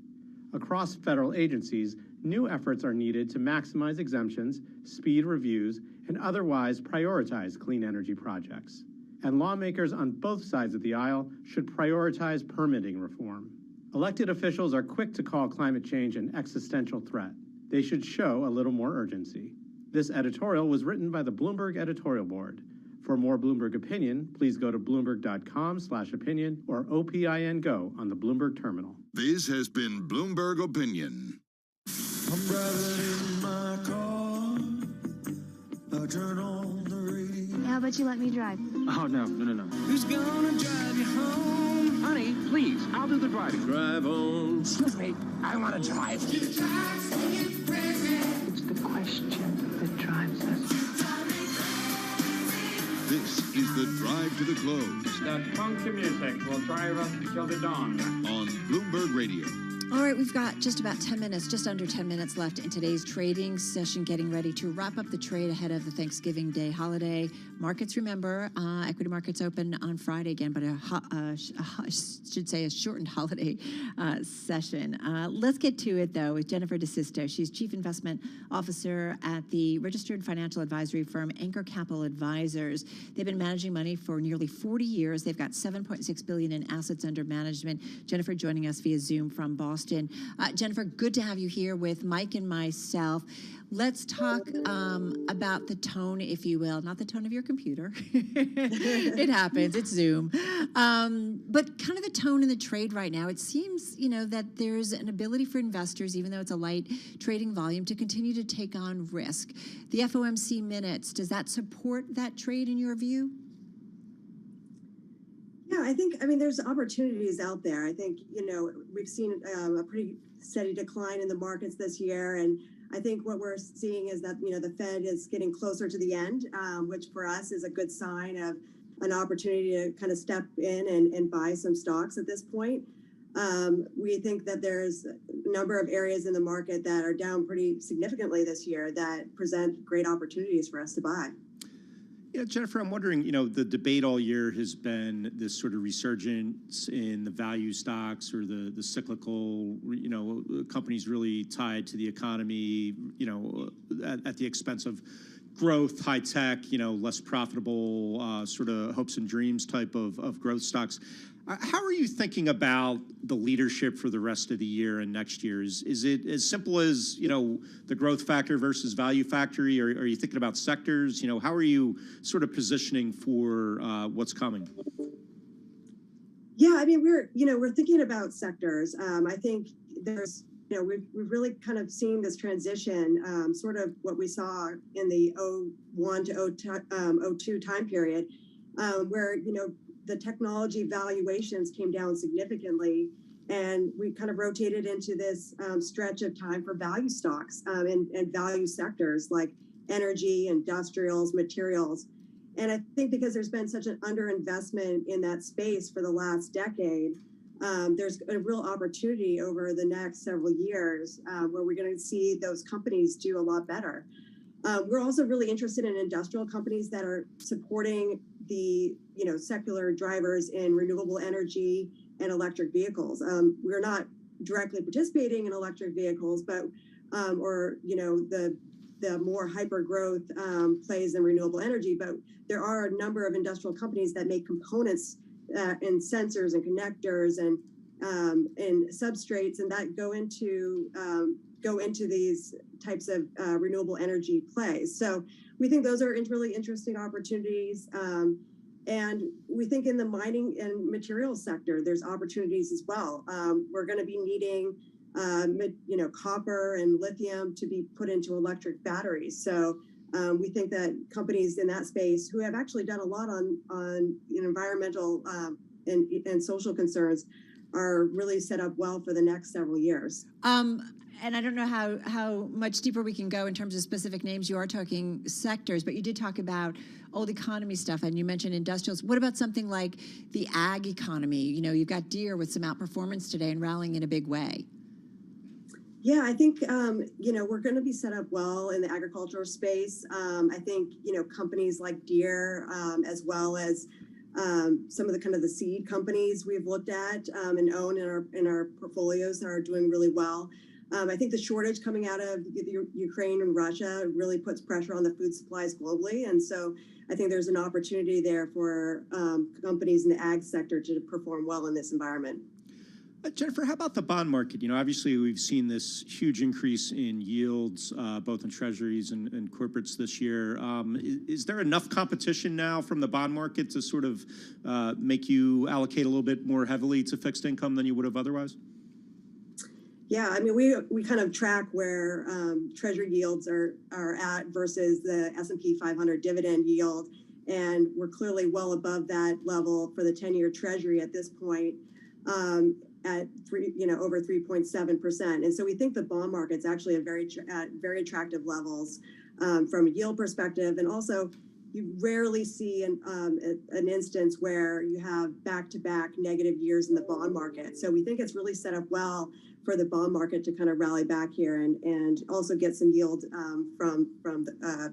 S17: Across federal agencies, new efforts are needed to maximize exemptions, speed reviews, and otherwise prioritize clean energy projects. And lawmakers on both sides of the aisle should prioritize permitting reform. Elected officials are quick to call climate change an existential threat. They should show a little more urgency. This editorial was written by the Bloomberg Editorial Board. For more Bloomberg Opinion, please go to Bloomberg.com/opinion or OPIN Go on the Bloomberg terminal.
S6: This has been Bloomberg Opinion.
S18: I'm driving in my car. I turn on the radio.
S19: How about you let me drive?
S10: Oh, no.
S18: Who's gonna drive you home?
S10: Honey, please, I'll do the driving.
S18: Drive on.
S10: Excuse me, I want to drive.
S18: It's the question that drives us.
S6: This is the Drive to the Close.
S10: That funky music will drive us till the dawn.
S6: On Bloomberg Radio.
S1: All right, we've got just about 10 minutes, just under 10 minutes left in today's trading session, getting ready to wrap up the trade ahead of the Thanksgiving Day holiday. Markets, remember, equity markets open on Friday again, but should say a shortened holiday session. Let's get to it, though, with Jennifer DeSisto. She's Chief Investment Officer at the registered financial advisory firm Anchor Capital Advisors. They've been managing money for nearly 40 years. They've got $7.6 billion in assets under management. Jennifer joining us via Zoom from Boston. Jennifer, good to have you here with Mike and myself. Let's talk about the tone, if you will, not the tone of your computer. It happens, it's Zoom. But kind of the tone in the trade right now. It seems, that there's an ability for investors, even though it's a light trading volume, to continue to take on risk. The FOMC minutes, does that support that trade in your view?
S20: Yeah, I mean, there's opportunities out there. I think, we've seen a pretty steady decline in the markets this year. And I think what we're seeing is that, the Fed is getting closer to the end, which for us is a good sign of an opportunity to kind of step in and buy some stocks at this point. We think that there's a number of areas in the market that are down pretty significantly this year that present great opportunities for us to buy.
S3: Yeah, Jennifer, I'm wondering, the debate all year has been this sort of resurgence in the value stocks or the cyclical, companies really tied to the economy, at the expense of growth, high tech, less profitable, sort of hopes and dreams type of growth stocks. How are you thinking about the leadership for the rest of the year and next year? Is it as simple as, the growth factor versus value factor? Or are you thinking about sectors? How are you sort of positioning for what's coming?
S20: Yeah, I mean, we're thinking about sectors. I think there's, we've really kind of seen this transition, sort of what we saw in the '01 to '02 time period, where, the technology valuations came down significantly, and we kind of rotated into this stretch of time for value stocks and value sectors like energy, industrials, materials. And I think because there's been such an underinvestment in that space for the last decade, there's a real opportunity over the next several years where we're going to see those companies do a lot better. We're also really interested in industrial companies that are supporting the secular drivers in renewable energy and electric vehicles. We're not directly participating in electric vehicles, but or the more hyper growth plays in renewable energy, but there are a number of industrial companies that make components and sensors and connectors and substrates, and that go into these types of renewable energy plays. So we think those are really interesting opportunities. And we think in the mining and materials sector, there's opportunities as well. We're going to be needing copper and lithium to be put into electric batteries. So we think that companies in that space who have actually done a lot on environmental and social concerns are really set up well for the next several years.
S1: And I don't know how much deeper we can go in terms of specific names. You are talking sectors, but you did talk about old economy stuff, and you mentioned industrials. What about something like the ag economy? You've got Deere with some outperformance today and rallying in a big way.
S20: Yeah, I think, we're going to be set up well in the agricultural space. I think, companies like Deere, as well as some of the seed companies we've looked at and own in our portfolios are doing really well. I think the shortage coming out of Ukraine and Russia really puts pressure on the food supplies globally. And so I think there's an opportunity there for companies in the ag sector to perform well in this environment.
S3: Jennifer, how about the bond market? Obviously we've seen this huge increase in yields, both in treasuries and corporates this year. Is there enough competition now from the bond market to sort of make you allocate a little bit more heavily to fixed income than you would have otherwise?
S20: Yeah, I mean, we kind of track where treasury yields are at versus the S&P 500 dividend yield, and we're clearly well above that level for the 10-year treasury at this point, at over 3.7%. And so we think the bond market's actually at very attractive levels from a yield perspective, and also you rarely see an instance where you have back-to-back negative years in the bond market. So we think it's really set up well for the bond market to kind of rally back here and also get some yield from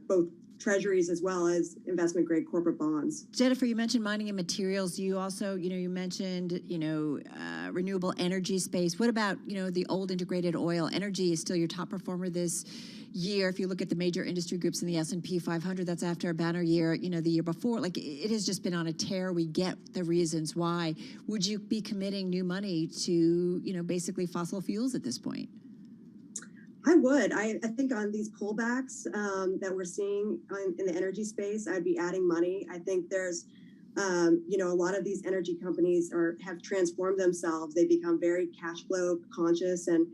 S20: both treasuries as well as investment grade corporate bonds.
S1: Jennifer, you mentioned mining and materials. You also, you mentioned, renewable energy space. What about, the old integrated oil? Energy is still your top performer this year. If you look at the major industry groups in the S&P 500, that's after a banner year, the year before. Like, it has just been on a tear. We get the reasons why. Would you be committing new money to, basically fossil fuels at this point?
S20: I would. I think on these pullbacks that we're seeing in the energy space, I'd be adding money. I think there's, a lot of these energy companies have transformed themselves. They become very cash flow conscious and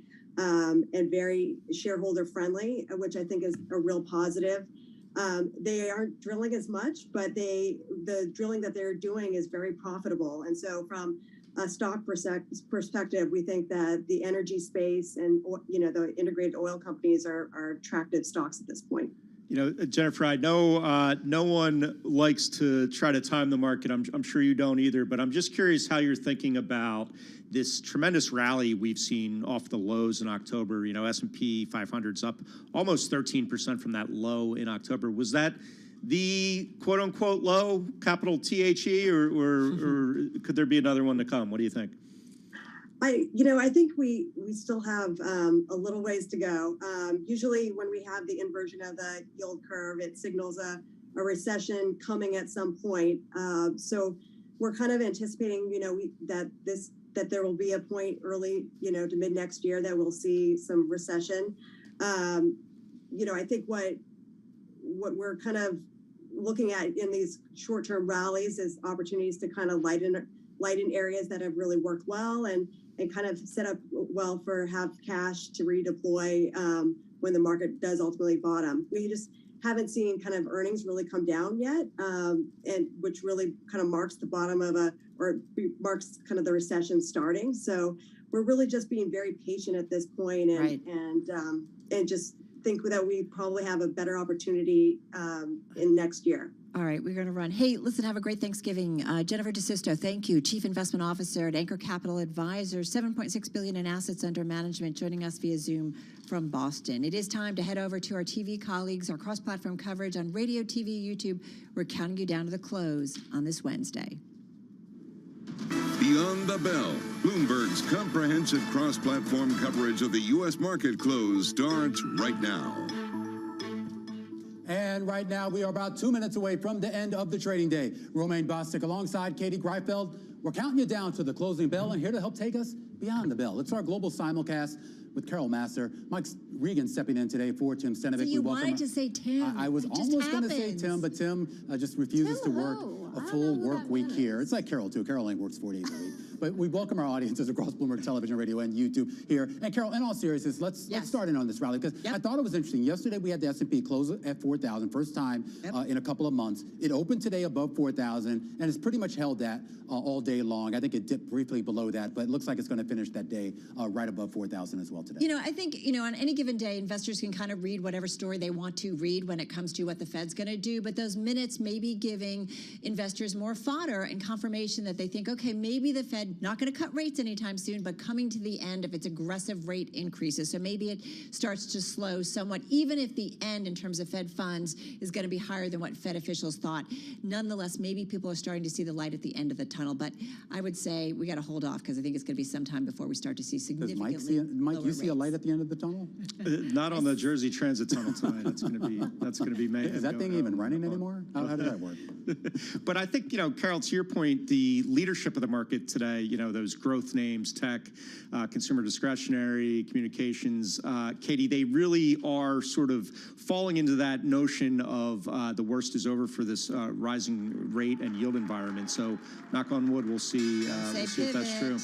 S20: very shareholder friendly, which I think is a real positive. They aren't drilling as much, but the drilling that they're doing is very profitable. And so from a stock perspective, we think that the energy space and the integrated oil companies are attractive stocks at this point.
S3: Jennifer, I know no one likes to try to time the market. I'm sure you don't either, but I'm just curious how you're thinking about this tremendous rally we've seen off the lows in October. S&P 500's up almost 13% from that low in October. Was that the quote unquote low, capital THE, or could there be another one to come? What do you think?
S20: I think we still have a little ways to go. Usually when we have the inversion of the yield curve, it signals a recession coming at some point. So we're kind of anticipating, that there will be a point early, to mid next year that we'll see some recession. I think what we're kind of looking at in these short-term rallies is opportunities to kind of lighten light in areas that have really worked well and kind of set up well for have cash to redeploy when the market does ultimately bottom. We just haven't seen kind of earnings really come down yet, and which really kind of marks the bottom of marks kind of the recession starting. So we're really just being very patient at this point, and just think that we probably have a better opportunity in next year.
S1: All right, we're going to run. Hey, listen, have a great Thanksgiving. Jennifer DeSisto, thank you. Chief Investment Officer at Anchor Capital Advisors, $7.6 billion in assets under management, joining us via Zoom from Boston. It is time to head over to our TV colleagues, our cross-platform coverage on radio, TV, YouTube. We're counting you down to the close on this Wednesday.
S6: Beyond the Bell, Bloomberg's comprehensive cross-platform coverage of the U.S. market close starts right now.
S2: And right now, we are about 2 minutes away from the end of the trading day. Romaine Bostic alongside Katie Greifeld. We're counting you down to the closing bell, and here to help take us beyond the bell. It's our global simulcast with Carol Massar. Mike Regan stepping in today for Tim Stenovic.
S1: So you wanted to say Tim.
S2: I was almost going to say Tim, but Tim just refuses to work a full work week here. It's like Carol, too. Carol only works 4 days a week. But we welcome our audiences across Bloomberg Television, Radio, and YouTube here. And Carol, in all seriousness, let's start in on this rally, because I thought it was interesting. Yesterday, we had the S&P close at 4,000, first time in a couple of months. It opened today above 4,000, and it's pretty much held that all day long. I think it dipped briefly below that, but it looks like it's going to finish that day right above 4,000 as well today.
S1: You know, I think, on any given day, investors can kind of read whatever story they want to read when it comes to what the Fed's going to do, but those minutes may be giving investors more fodder and confirmation that they think, okay, maybe the Fed not going to cut rates anytime soon, but coming to the end of its aggressive rate increases. So maybe it starts to slow somewhat, even if the end in terms of Fed funds is going to be higher than what Fed officials thought. Nonetheless, maybe people are starting to see the light at the end of the tunnel, but I would say we got to hold off, because I think it's going to be some time before we start to see significantly
S2: Mike, you see a light at the end of the tunnel?
S3: Not on the Jersey Transit Tunnel tonight. That's going to be mayhem.
S2: Is that thing even running anymore? How does that work?
S3: But I think, Carol, to your point, the leadership of the market today, those growth names, tech, consumer discretionary, communications, Katie, they really are sort of falling into that notion of the worst is over for this rising rate and yield environment. So knock on wood, we'll see if that's true.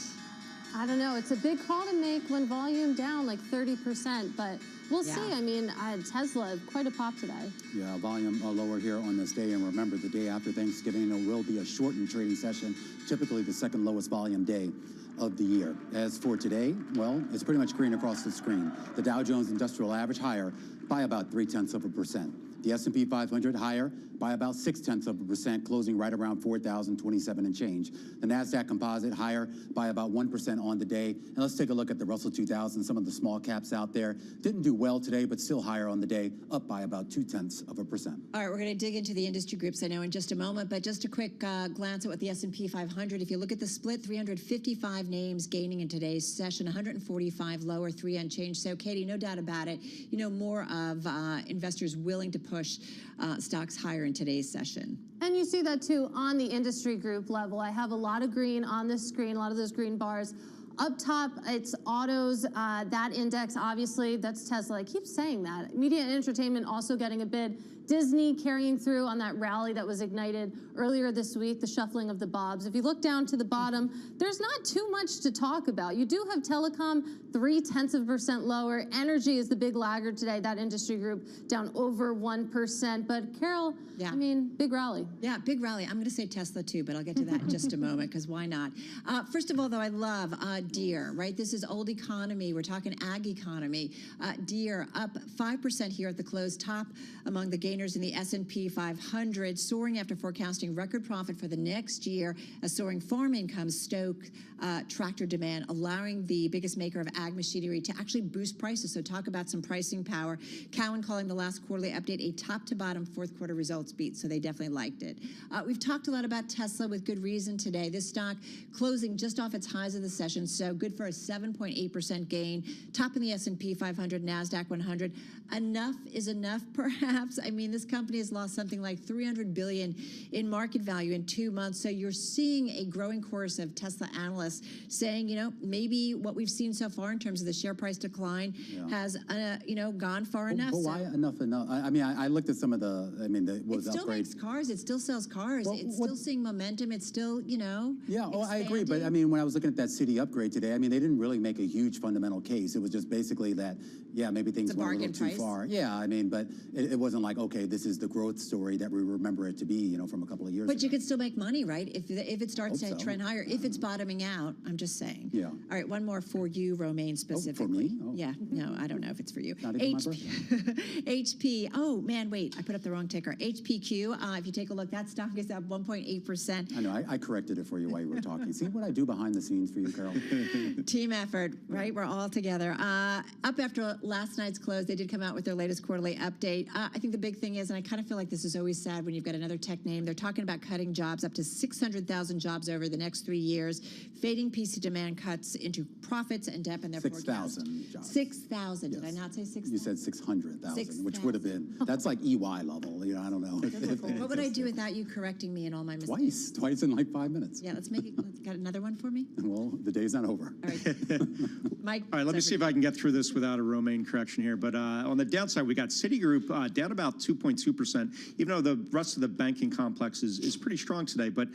S4: I don't know. It's a big call to make when volume down like 30%, but we'll see. I mean, Tesla, quite a pop today.
S2: Yeah, volume lower here on this day. And remember, the day after Thanksgiving, it will be a shortened trading session, typically the second lowest volume day of the year. As for today, well, it's pretty much green across the screen. The Dow Jones Industrial Average higher by about 0.3%. The S&P 500 higher by about 0.6%, closing right around 4,027 and change. The NASDAQ Composite higher by about 1% on the day. And let's take a look at the Russell 2000. Some of the small caps out there didn't do well today, but still higher on the day, up by about 0.2%.
S1: All right, we're going to dig into the industry groups, I know, in just a moment, but just a quick glance at what the S&P 500. If you look at the split, 355 names gaining in today's session, 145 lower, 3 unchanged. So, Katie, no doubt about it, more of investors willing to push stocks higher in today's session.
S4: And you see that too on the industry group level. I have a lot of green on this screen, a lot of those green bars. Up top, it's autos, that index, obviously, that's Tesla. I keep saying that. Media and entertainment also getting a bid. Disney carrying through on that rally that was ignited earlier this week, the shuffling of the bobs. If you look down to the bottom, there's not too much to talk about. You do have telecom, 0.3% lower. Energy is the big laggard today, that industry group down over 1%. But Carol, I mean, big rally.
S1: Yeah, big rally. I'm going to say Tesla too, but I'll get to that in just a moment, because why not? First of all, though, I love Deere, right? This is old economy. We're talking ag economy. Deere up 5% here at the close, top among the gainers in the S&P 500, soaring after forecasting record profit for the next year as soaring farm income stoke tractor demand, allowing the biggest maker of ag machinery to actually boost prices. So talk about some pricing power. Cowen calling the last quarterly update a top-to-bottom fourth quarter results beat, so they definitely liked it. We've talked a lot about Tesla with good reason today. This stock closing just off its highs of the session, so good for a 7.8% gain. Top in the S&P 500, NASDAQ 100. Enough is enough, perhaps. I mean, mean, this company has lost something like $300 billion in market value in 2 months. So you're seeing a growing chorus of Tesla analysts saying, maybe what we've seen so far in terms of the share price decline has, gone far enough.
S2: But why enough? I mean, I looked at some of
S1: it still makes cars. It still sells cars. It's still seeing momentum. It's still,
S2: Yeah, I agree. But I mean, when I was looking at that city upgrade today, I mean, they didn't really make a huge fundamental case. It was just basically that, maybe things went a little too far. Yeah, I mean, but it wasn't like, okay, this is the growth story that we remember it to be, from a couple of years ago.
S1: But you could still make money, right? If it starts to trend higher, if it's bottoming out, I'm just saying.
S2: Yeah.
S1: All right, one more for you, Romaine, specifically.
S2: For me? Oh.
S1: Yeah, no, I don't know if it's for you.
S2: Not even my birthday.
S1: HP, oh man, wait, I put up the wrong ticker. HPQ, if you take a look, that stock is up 1.8%.
S2: I know, I corrected it for you while you were talking. See what I do behind the scenes for you, Carol?
S1: Team effort, right? We're all together. Up after last night's close, they did come out with their latest quarterly update. I think the big thing is, and I kind of feel like this is always sad when you've got another tech name, they're talking about cutting jobs, up to 600,000 jobs over the next 3 years. Fading PC demand cuts into profits and debt in their forecast.
S2: 6,000 jobs.
S1: 6,000. Did I not say 6,000?
S2: You said 600,000, which would have been, that's like EY level, I don't know.
S1: What would I do without you correcting me in all my mistakes?
S2: Twice in like 5 minutes.
S1: Yeah, let's make it. Got another one for me?
S2: Well, the day's not over.
S1: All right. Mike.
S3: All right, let me see if I can get through this without a Romaine correction here. But on the downside, we got Citigroup down about 2.2%, even though the rest of the banking complex is pretty strong today. But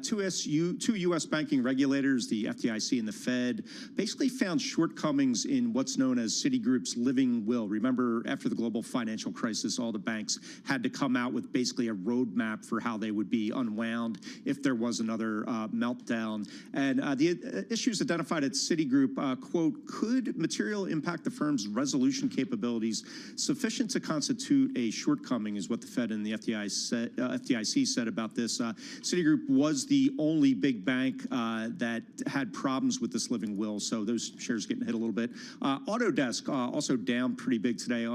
S3: two U.S. banking regulators, the FDIC and the Fed, basically found shortcomings in what's known as Citigroup's living will. Remember, after the global financial crisis, all the banks had to come out with basically a roadmap for how they would be unwound if there was another meltdown. And the issues identified at Citigroup, quote, could materially impact the firm's resolution capabilities sufficient to constitute a shortcoming, is what the Fed and the FDIC said about this. Citigroup was the only big bank that had problems with this living will, so those shares getting hit a little bit. Autodesk also down pretty big today.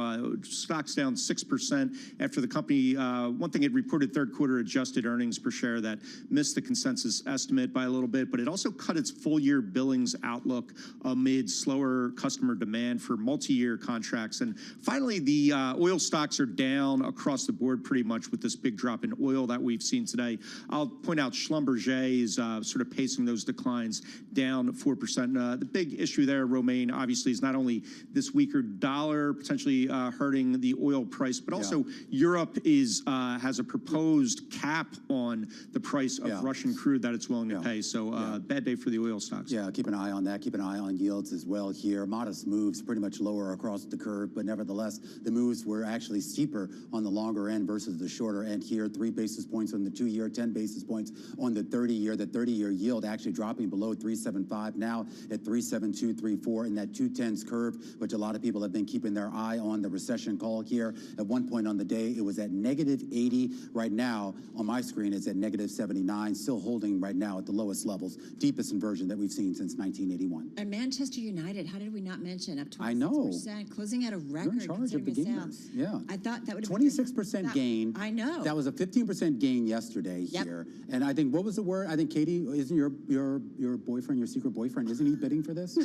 S3: Stocks down 6% after the company, one thing, it reported third quarter adjusted earnings per share that missed the consensus estimate by a little bit, but it also cut its full year billings outlook amid slower customer demand for multi-year contracts. And finally, the oil stocks are down across the board pretty much with this big drop in oil that we've seen today. I'll point out Schlumberger is sort of pacing those declines down 4%. The big issue there, Romaine, obviously is not only this weaker dollar potentially hurting the oil price, but also Europe has a proposed cap on the price of Russian crude that it's willing to pay. So bad day for the oil stocks.
S2: Yeah, keep an eye on that. Keep an eye on yields as well here. Modest moves, pretty much lower across the curve, but nevertheless, the moves were actually steeper on the longer end versus the shorter end here. 3 basis points on the 2-year, 10 basis points on the 30-year. The 30-year yield actually dropping below 3.75 now at 3.72, 3.4 in that 2/10s curve, which a lot of people have been keeping their eye on the recession call here. At one point on the day, it was at -80. Right now, on my screen, it's at -79, still holding right now at the lowest levels, deepest inversion that we've seen since 1981.
S1: And Manchester United, how did we not mention? Up 26%,
S2: I know.
S1: Closing at a record.
S2: You're in charge of the gamers. Yeah.
S1: I thought that would have
S2: 26% gain.
S1: I know.
S2: That was a 15% gain yesterday here. And I think, what was the word? I think, Katie, isn't your boyfriend, your secret boyfriend, isn't he bidding for this?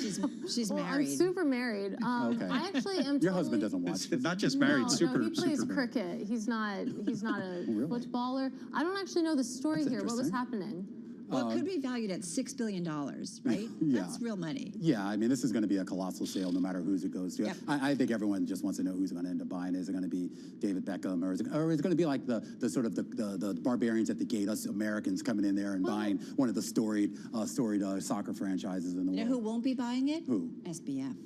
S1: She's
S4: well,
S1: married.
S4: I'm super married.
S2: Okay.
S4: I actually am.
S2: Your husband doesn't watch.
S3: Not just married,
S4: No,
S3: super.
S4: he plays
S3: super
S4: cricket. He's not a
S2: Really?
S4: footballer. I don't actually know the story
S2: That's
S4: here. What was
S2: interesting.
S4: happening?
S1: Well, it could be valued at $6 billion, right?
S2: Yeah.
S1: That's real money.
S2: Yeah, I mean, this is going to be a colossal sale no matter whose it goes to.
S1: Yep.
S2: I think everyone just wants to know who's going to end up buying it. Is it going to be David Beckham, or is it going to be like the sort of the barbarians at the gate, us Americans coming in there and buying one of the storied soccer franchises in the world?
S1: You know who won't be buying it?
S2: Who?
S1: SBF.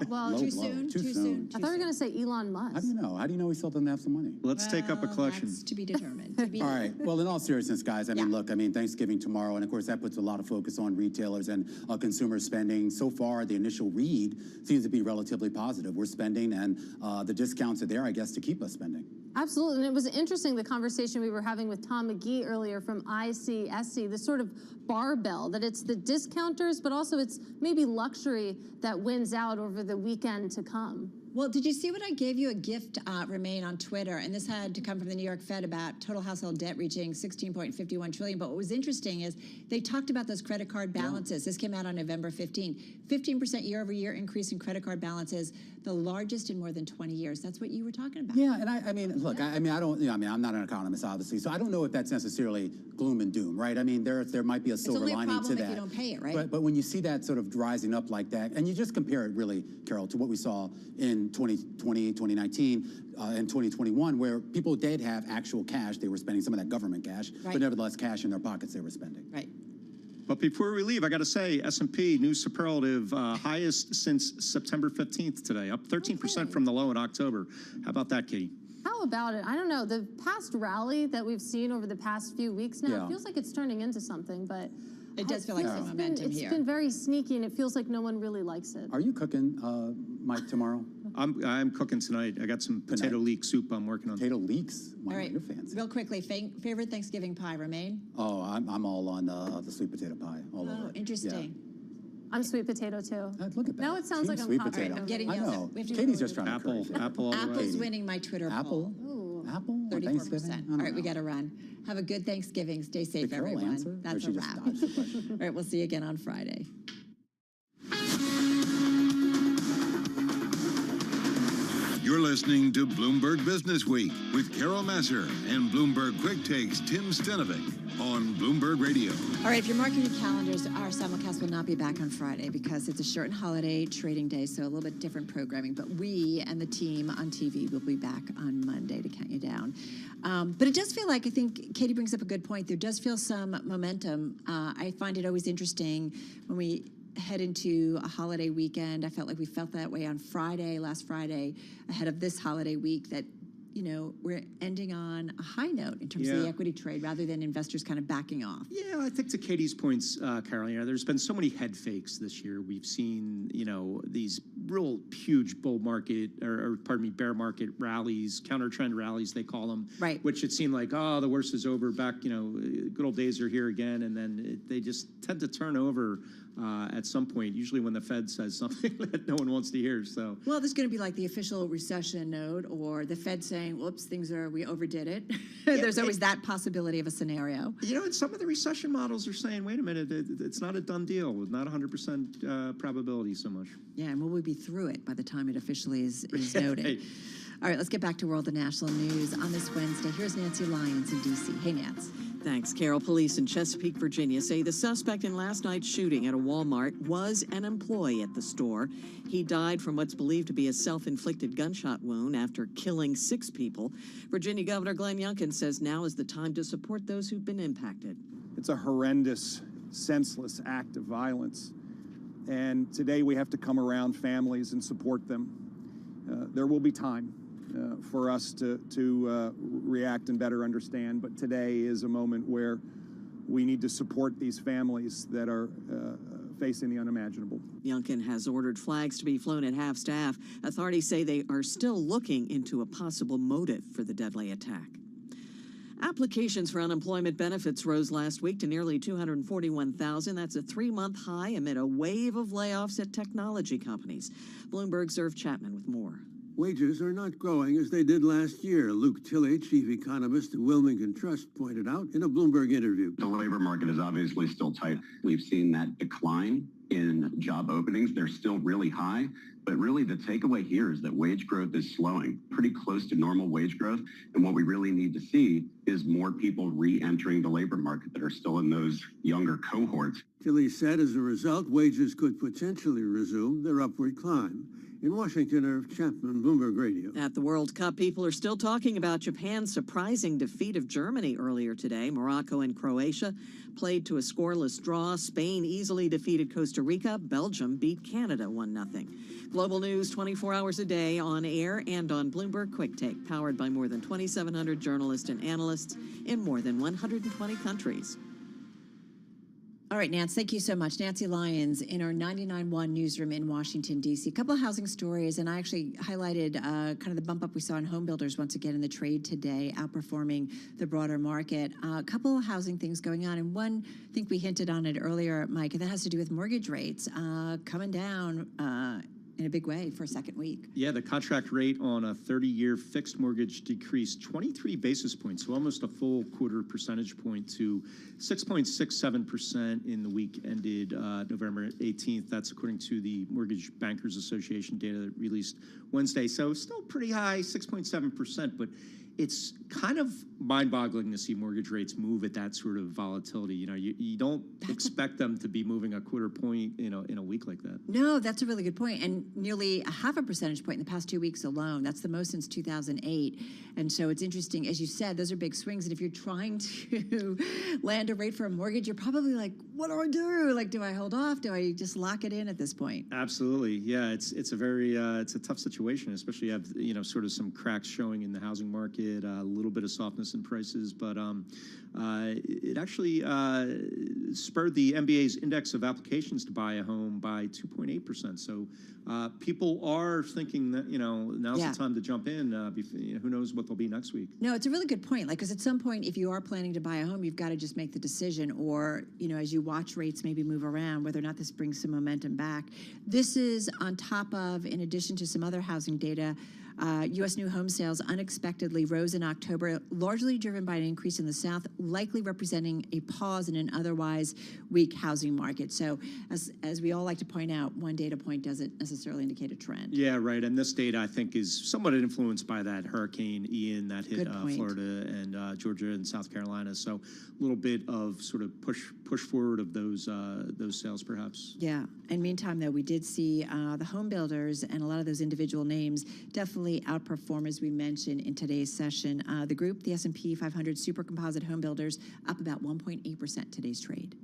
S4: Well,
S2: Low
S1: too
S2: blow.
S1: soon.
S2: Too
S1: Too
S2: soon.
S1: soon.
S4: I thought you were going to say Elon Musk.
S2: How do you know? How do you know he still doesn't have some money?
S3: Let's take up a collection.
S1: That's to be determined. To be
S2: All right. Well, in all seriousness, guys, I mean, look, I mean, Thanksgiving tomorrow, and of course, that puts a lot of focus on retailers and consumer spending. So far, the initial read seems to be relatively positive. We're spending, and the discounts are there, I guess, to keep us spending.
S4: Absolutely, and it was interesting, the conversation we were having with Tom McGee earlier from ICSC, this sort of barbell, that it's the discounters, but also it's maybe luxury that wins out over the weekend to come.
S1: Well, did you see what I gave you a gift, Remain, on Twitter? And this had to come from the New York Fed about total household debt reaching $16.51 trillion. But what was interesting is they talked about those credit card balances. This came out on November 15. 15% year-over-year increase in credit card balances, the largest in more than 20 years. That's what you were talking about.
S2: Yeah, and I mean, look, I mean, I don't, I'm not an economist, obviously, so I don't know if that's necessarily gloom and doom, right? I mean, there might be a silver lining to that.
S1: It's only a problem if you don't pay it, right?
S2: But when you see that sort of rising up like that, and you just compare it really, Carol, to what we saw in 2020, 2019, and 2021, where people did have actual cash, they were spending some of that government cash, but nevertheless cash in their pockets they were spending.
S1: Right.
S3: But before we leave, I got to say, S&P, new superlative, highest since September 15th today, up 13% from the low in October. How about that, Katie?
S4: How about it? I don't know. The past rally that we've seen over the past few weeks now, it feels like it's turning into something, but
S1: it does feel like some momentum here.
S4: It's been very sneaky, and it feels like no one really likes it.
S2: Are you cooking, Mike, tomorrow?
S3: I'm cooking tonight. I got some potato leek soup I'm working on.
S2: Potato leeks?
S1: All right,
S2: you're fancy.
S1: real quickly, favorite Thanksgiving pie, Remain?
S2: Oh, I'm all on the sweet potato pie. All over.
S1: Interesting.
S4: I'm sweet potato too.
S2: Look at that.
S4: Now it sounds like I'm
S2: sweet
S4: hot.
S2: potato.
S1: I'm getting
S2: I
S1: yelled
S2: know.
S1: at. We have to
S2: Katie's just trying to
S3: Apple,
S2: encourage you.
S3: Apple all the way.
S1: Apple's winning my Twitter
S2: Apple?
S1: poll.
S2: Apple? on
S1: 34%.
S2: Thanksgiving?
S1: All right, we got to run. Have a good Thanksgiving. Stay safe,
S2: Did Carol
S1: everyone.
S2: answer, or
S1: That's
S2: she
S1: a
S2: just
S1: wrap.
S2: dodged the question?
S1: All right, we'll see you again on Friday.
S6: You're listening to Bloomberg Business Week with Carol Messer and Bloomberg Quick Takes Tim Stenovic on Bloomberg Radio.
S1: All right, if you're marking your calendars, our simulcast will not be back on Friday because it's a short holiday trading day, so a little bit different programming. But we and the team on TV will be back on Monday to count you down. But it does feel like, I think Katie brings up a good point, there does feel some momentum. I find it always interesting when we head into a holiday weekend. I felt like we felt that way on last Friday, ahead of this holiday week, that we're ending on a high note in terms of the equity trade rather than investors kind of backing off.
S3: Yeah, I think to Katie's points, Carol, there's been so many head fakes this year. We've seen, these real huge bull market, bear market rallies, counter trend rallies, they call them.
S1: Right.
S3: Which it seemed like, the worst is over, back, good old days are here again. And then they just tend to turn over at some point, usually when the Fed says something that no one wants to hear. So,
S1: well, there's going to be like the official recession note, or the Fed saying, whoops, we overdid it. There's always that possibility of a scenario.
S3: And some of the recession models are saying, wait a minute, it's not a done deal, not 100% probability so much.
S1: Yeah, and will we be through it by the time it officially is noted?
S3: Hey.
S1: All right, let's get back to world and national news on this Wednesday. Here's Nancy Lyons in D.C. Hey, Nance.
S7: Thanks, Carol. Police in Chesapeake, Virginia say the suspect in last night's shooting at a Walmart was an employee at the store. He died from what's believed to be a self-inflicted gunshot wound after killing 6 people. Virginia Governor Glenn Youngkin says now is the time to support those who've been impacted.
S19: It's a horrendous, senseless act of violence. And today we have to come around families and support them. There will be time for us to react and better understand, but today is a moment where we need to support these families that are facing the unimaginable.
S7: Youngkin has ordered flags to be flown at half-staff. Authorities say they are still looking into a possible motive for the deadly attack. Applications for unemployment benefits rose last week to nearly 241,000. That's a 3-month high amid a wave of layoffs at technology companies. Bloomberg's Irv Chapman with more.
S21: Wages are not growing as they did last year, Luke Tilley, chief economist at Wilmington Trust, pointed out in a Bloomberg interview.
S22: The labor market is obviously still tight. We've seen that decline in job openings. They're still really high, but really the takeaway here is that wage growth is slowing, pretty close to normal wage growth. And what we really need to see is more people re-entering the labor market that are still in those younger cohorts.
S21: Tilley said as a result, wages could potentially resume their upward climb. In Washington, Irv Chapman, Bloomberg Radio.
S7: At the World Cup, people are still talking about Japan's surprising defeat of Germany earlier today. Morocco and Croatia played to a scoreless draw. Spain easily defeated Costa Rica. Belgium beat Canada 1-0. Global news 24 hours a day on air and on Bloomberg Quick Take, powered by more than 2,700 journalists and analysts in more than 120 countries.
S1: All right, Nance, thank you so much. Nancy Lyons in our 99.1 newsroom in Washington, D.C. A couple of housing stories, and I actually highlighted kind of the bump up we saw in home builders once again in the trade today, outperforming the broader market. A couple of housing things going on, and one, I think we hinted on it earlier, Mike, and that has to do with mortgage rates coming down in a big way for a second week.
S3: Yeah, the contract rate on a 30-year fixed mortgage decreased 23 basis points, so almost a full quarter percentage point to 6.67% in the week ended November 18th. That's according to the Mortgage Bankers Association data that released Wednesday. So still pretty high, 6.7%, but it's kind of mind-boggling to see mortgage rates move at that sort of volatility. You don't expect them to be moving a quarter point, in a week like that.
S1: No, that's a really good point. And nearly a half a percentage point in the past 2 weeks alone. That's the most since 2008. And so it's interesting, as you said, those are big swings. And if you're trying to land a rate for a mortgage, you're probably like, what do I do? Like, do I hold off? Do I just lock it in at this point?
S3: Absolutely. Yeah, it's a very it's a tough situation, especially you have sort of some cracks showing in the housing market, a little bit of softness in prices, but it actually spurred the MBA's index of applications to buy a home by 2.8%. So people are thinking that now's the time to jump in. Who knows what they'll be next week?
S1: No, it's a really good point. Like, because at some point, if you are planning to buy a home, you've got to just make the decision, or as you watch rates maybe move around, whether or not this brings some momentum back. This is on top of, in addition to some other housing data, U.S. new home sales unexpectedly rose in October, largely driven by an increase in the South, likely representing a pause in an otherwise weak housing market. So as we all like to point out, one data point doesn't necessarily indicate a trend.
S3: Yeah, right. And this data, I think, is somewhat influenced by that Hurricane Ian that hit Florida and Georgia and South Carolina. So a little bit of sort of push forward of those sales, perhaps.
S1: Yeah. And meantime, though, we did see the home builders and a lot of those individual names definitely outperform, as we mentioned in today's session. The group, the S&P 500 Super Composite Home Builders, up about 1.8% today's trade.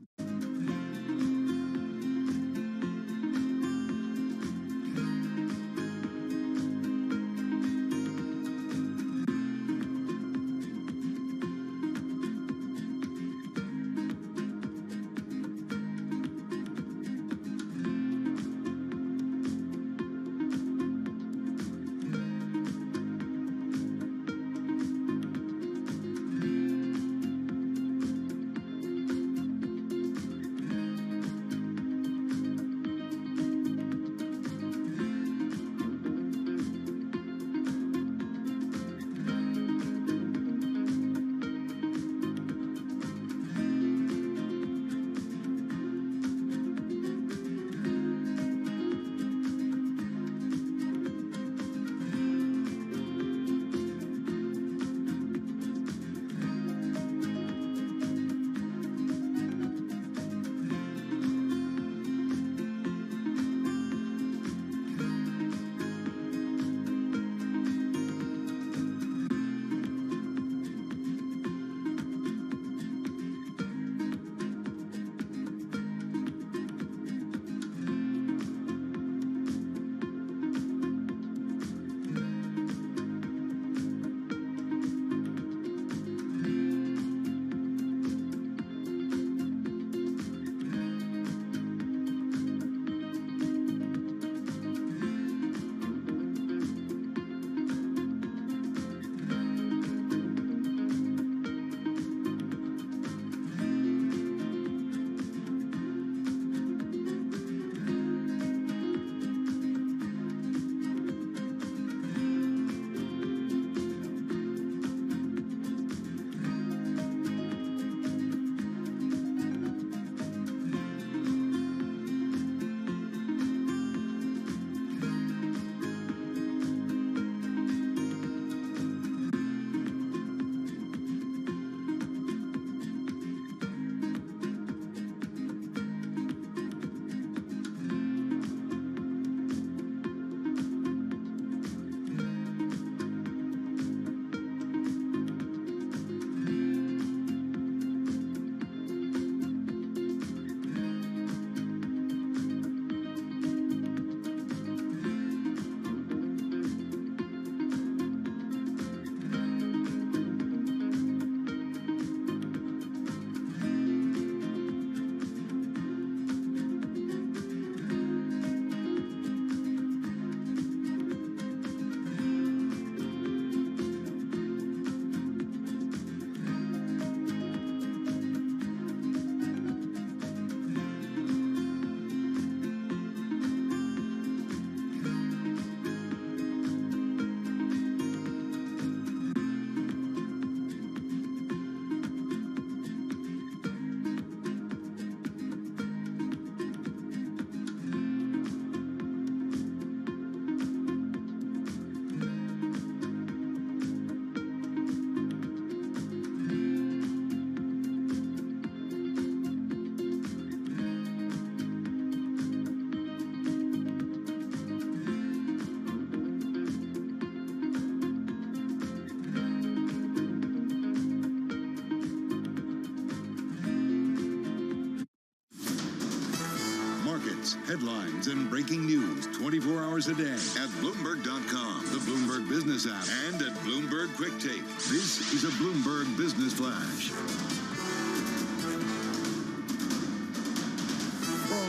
S6: updates, headlines, and breaking news 24 hours a day at Bloomberg.com, the Bloomberg Business app, and at Bloomberg Quick Take. This is a Bloomberg Business Flash.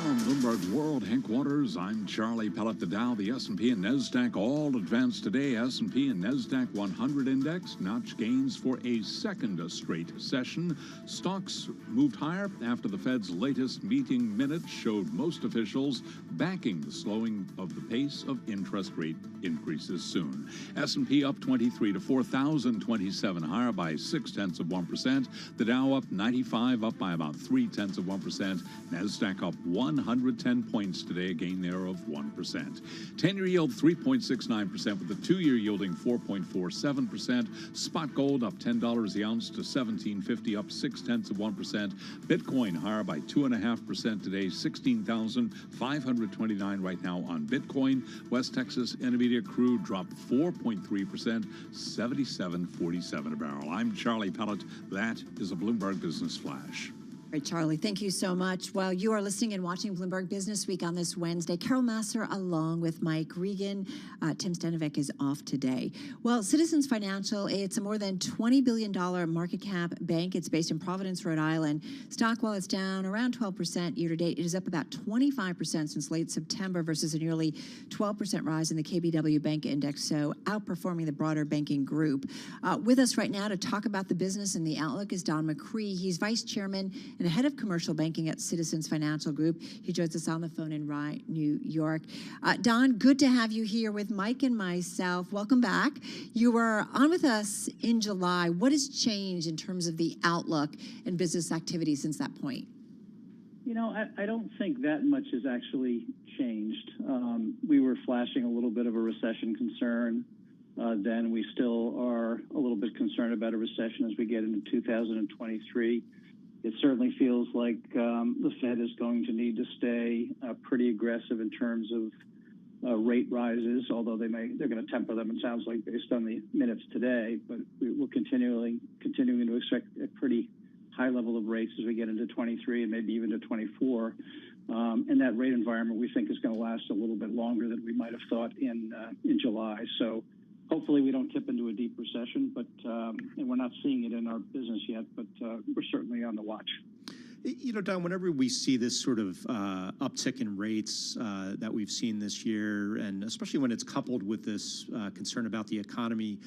S11: From Bloomberg World Headquarters, I'm Charlie Pellet. The Dow, the S&P, and NASDAQ all advanced today. S&P and NASDAQ 100 index notched gains for a second straight session. Stocks moved higher after the Fed's latest meeting minutes showed most officials backing the slowing of the pace of interest rate increases soon. S&P up 23 to 4,027, higher by 0.6%. The Dow up 95, up by about 0.3%. NASDAQ up 110 points today, a gain there of 1%. 10-year yield 3.69%, with the 2-year yielding 4.47%. Spot gold up $10 the ounce to $17.50, up 0.6%. Bitcoin higher by 2.5% today, 16,529 right now on Bitcoin. West Texas Intermediate crude dropped 4.3%, 77.47 a barrel. I'm Charlie Pellet. That is a Bloomberg Business Flash.
S1: All right, Charlie, thank you so much. Well, you are listening and watching Bloomberg Business Week on this Wednesday. Carol Masser along with Mike Regan. Tim Stanovic is off today. Well, Citizens Financial, it's a more than $20 billion market cap bank. It's based in Providence, Rhode Island. Stock, while it's down around 12% year to date, it is up about 25% since late September versus a nearly 12% rise in the KBW Bank Index, so outperforming the broader banking group. With us right now to talk about the business and the outlook is Don McCree. He's Vice Chairman and Head of Commercial Banking at Citizens Financial Group. He joins us on the phone in Rye, New York. Don, good to have you here with Mike and myself. Welcome back. You were on with us in July. What has changed in terms of the outlook and business activity since that point?
S10: You know, I don't think that much has actually changed. We were flashing a little bit of a recession concern. Then we still are a little bit concerned about a recession as we get into 2023. It certainly feels like the Fed is going to need to stay pretty aggressive in terms of rate rises, although they're going to temper them, it sounds like, based on the minutes today. But we're continuing to expect a pretty high level of rates as we get into 23 and maybe even to 24. And that rate environment we think is going to last a little bit longer than we might have thought in July. So hopefully we don't tip into a deep recession, but and we're not seeing it in our business yet, but we're certainly on the watch.
S3: You know, Don, whenever we see this sort of uptick in rates that we've seen this year, and especially when it's coupled with this concern about the economy,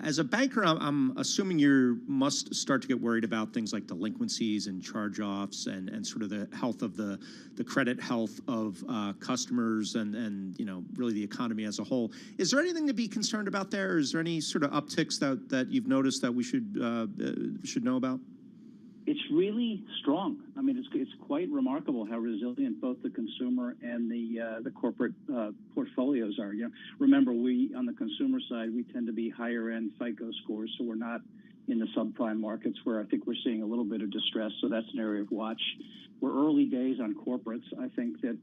S3: as a banker, I'm assuming you must start to get worried about things like delinquencies and charge-offs and sort of the health of the credit health of customers and you know, really the economy as a whole. Is there anything to be concerned about there? Is there any sort of upticks that you've noticed that we should know about?
S10: It's really strong. I mean, it's quite remarkable how resilient both the consumer and the corporate portfolios are. You know, remember, we on the consumer side, we tend to be higher end FICO scores, so we're not in the subprime markets where I think we're seeing a little bit of distress. So that's an area of watch. We're early days on corporates. I think that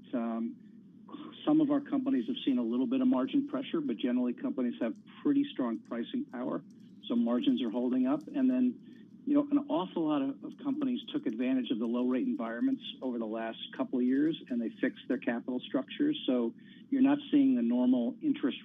S10: some of our companies have seen a little bit of margin pressure, but generally companies have pretty strong pricing power, so margins are holding up. And then, you know, an awful lot of companies took advantage of the low rate environments over the last couple of years, and they fixed their capital structures. So you're not seeing the normal interest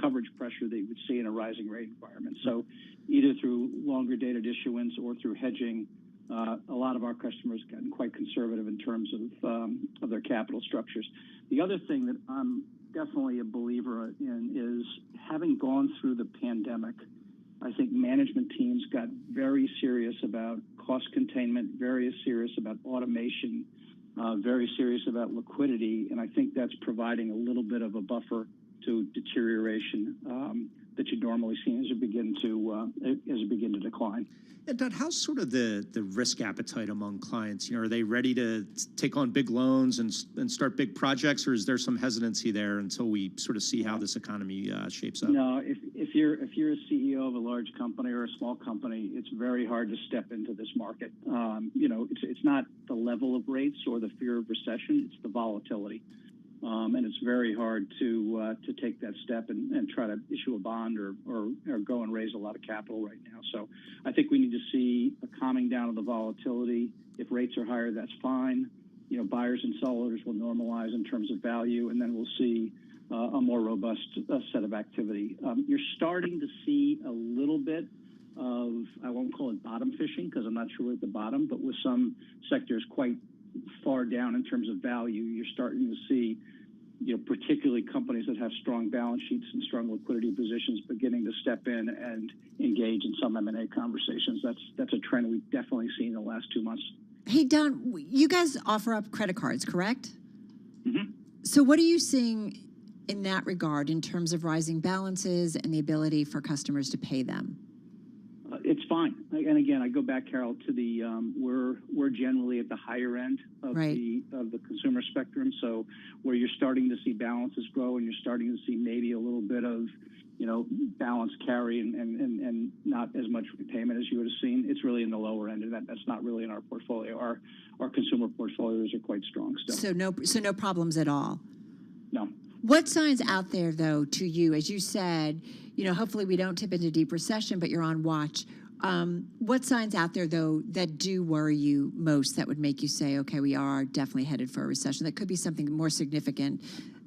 S10: coverage pressure that you would see in a rising rate environment. So either through longer dated issuance or through hedging, a lot of our customers have gotten quite conservative in terms of their capital structures. The other thing that I'm definitely a believer in is having gone through the pandemic, I think management teams got very serious about cost containment, very serious about automation, very serious about liquidity, and I think that's providing a little bit of a buffer to deterioration that you normally see as you begin to decline.
S3: And Don, how's sort of the risk appetite among clients? You know, are they ready to take on big loans and start big projects, or is there some hesitancy there until we sort of see how this economy shapes up?
S10: No, if you're a CEO of a large company or a small company, it's very hard to step into this market. You know, it's not the level of rates or the fear of recession; it's the volatility. And it's very hard to take that step and try to issue a bond or go and raise a lot of capital right now. So I think we need to see a calming down of the volatility. If rates are higher, that's fine. buyers and sellers will normalize in terms of value, and then we'll see a more robust set of activity. You're starting to see a little bit of, I won't call it bottom fishing because I'm not sure we're at the bottom, but with some sectors quite far down in terms of value, you're starting to see, particularly companies that have strong balance sheets and strong liquidity positions beginning to step in and engage in some M&A conversations. That's a trend we've definitely seen in the last 2 months.
S1: Hey, Don, you guys offer up credit cards, correct?
S10: Mm-hmm.
S1: So what are you seeing in that regard in terms of rising balances and the ability for customers to pay them?
S10: It's fine. And again, I go back, Carol, to the we're generally at the higher end of the consumer spectrum. So where you're starting to see balances grow and you're starting to see maybe a little bit of balance carry and not as much repayment as you would have seen, it's really in the lower end, and that's not really in our portfolio. Our consumer portfolios are quite strong still.
S1: So no problems at all.
S10: No.
S1: What signs out there, though, to you, as you said, hopefully we don't tip into deep recession, but you're on watch. What signs out there, though, that do worry you most that would make you say, okay, we are definitely headed for a recession? That could be something more significant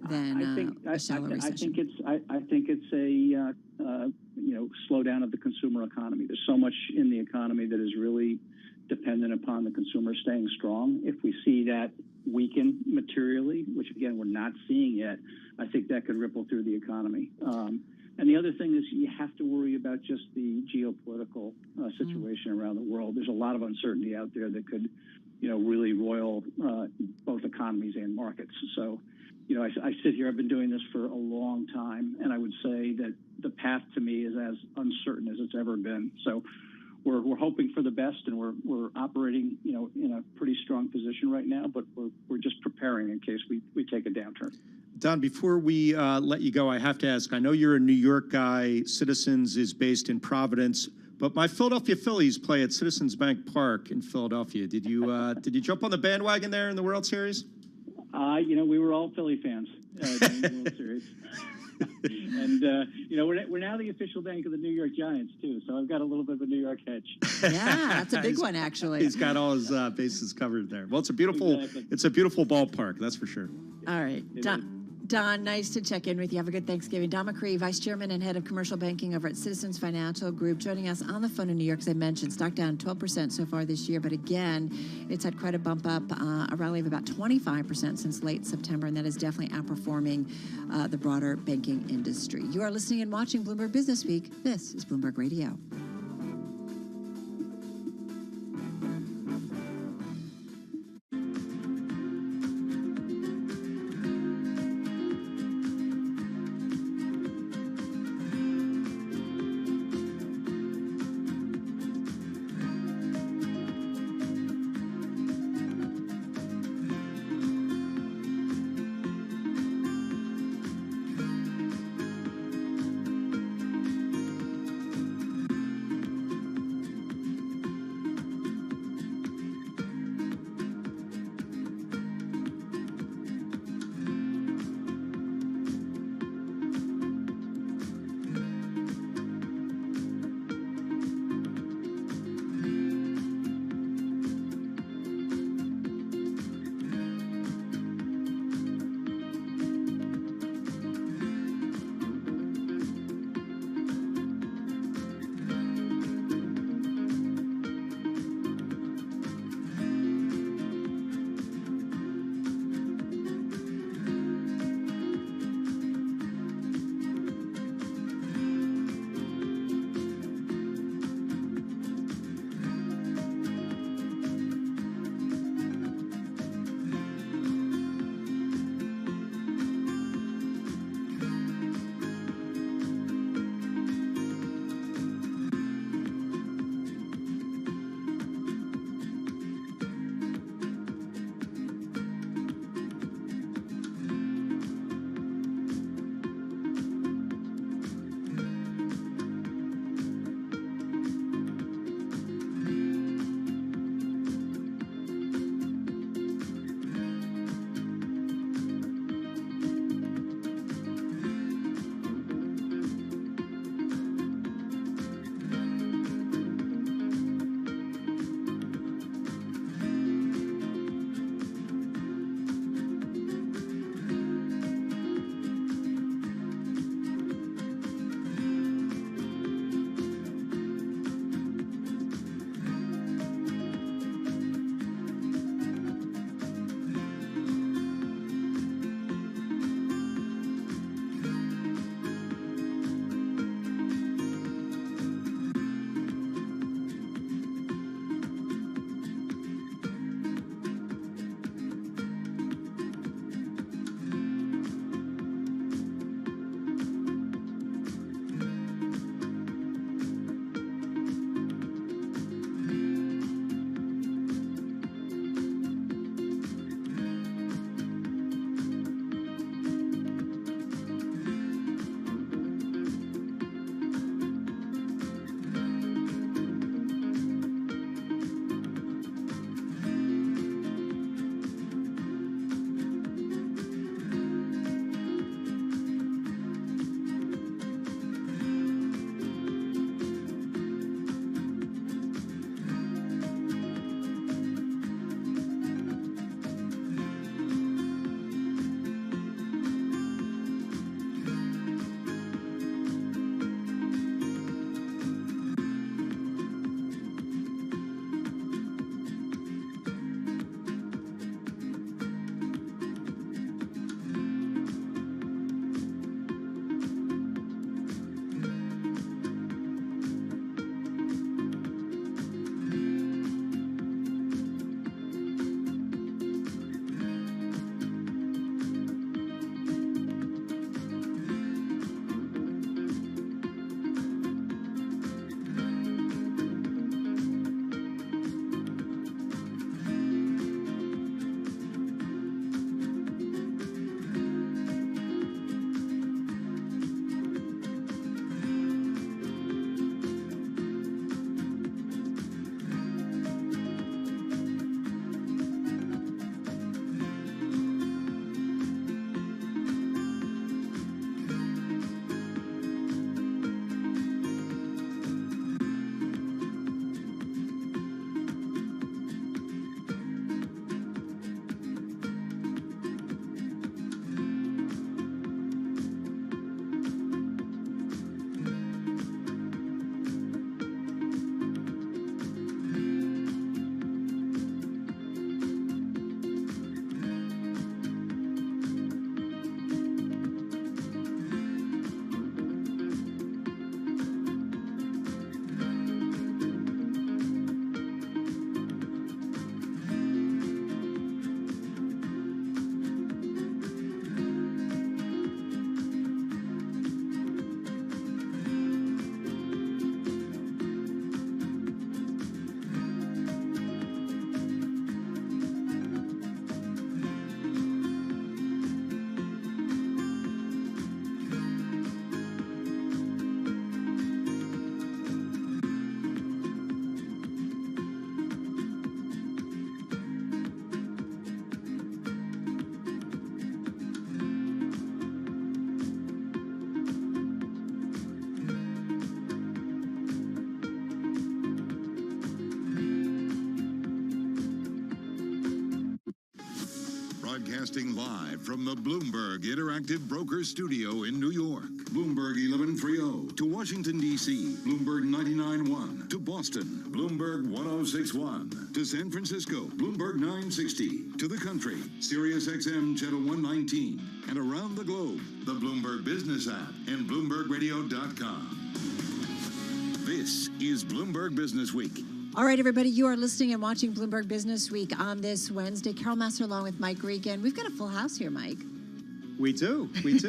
S1: than a shallow recession.
S10: I think it's a slowdown of the consumer economy. There's so much in the economy that is really dependent upon the consumer staying strong. If we see that weaken materially, which again we're not seeing yet, I think that could ripple through the economy. And the other thing is you have to worry about just the geopolitical situation around the world. There's a lot of uncertainty out there that could, really roil both economies and markets. So, I sit here, I've been doing this for a long time, and I would say that the path to me is as uncertain as it's ever been. So we're hoping for the best, and we're operating, in a pretty strong position right now, but we're just preparing in case we take a downturn.
S3: Don, before we let you go, I have to ask, I know you're a New York guy. Citizens is based in Providence, but my Philadelphia Phillies play at Citizens Bank Park in Philadelphia. Did you jump on the bandwagon there in the World Series?
S10: We were all Philly fans during the World Series. And, we're now the official bank of the New York Giants, too, so I've got a little bit of a New York hedge.
S1: Yeah, that's a big one, actually.
S3: He's got all his bases covered there. Well, it's a beautiful ballpark, that's for sure.
S1: All right. Don, nice to check in with you. Have a good Thanksgiving. Don McCree, Vice Chairman and Head of Commercial Banking over at Citizens Financial Group, joining us on the phone in New York. As I mentioned, stock down 12% so far this year, but again, it's had quite a bump up, a rally of about 25% since late September, and that is definitely outperforming the broader banking industry. You are listening and watching Bloomberg Business Week. This is Bloomberg Radio.
S6: Broadcasting live from the Bloomberg Interactive Broker Studio in New York. Bloomberg 1130 to Washington, D.C. Bloomberg 99.1 to Boston. Bloomberg 106.1 to San Francisco. Bloomberg 960 to the country. Sirius XM Channel 119. And around the globe, the Bloomberg Business app and BloombergRadio.com. This is Bloomberg Business Week.
S1: All right, everybody, you are listening and watching Bloomberg Business Week on this Wednesday. Carol Master along with Mike Regan. We've got a full house here, Mike.
S3: We do. We've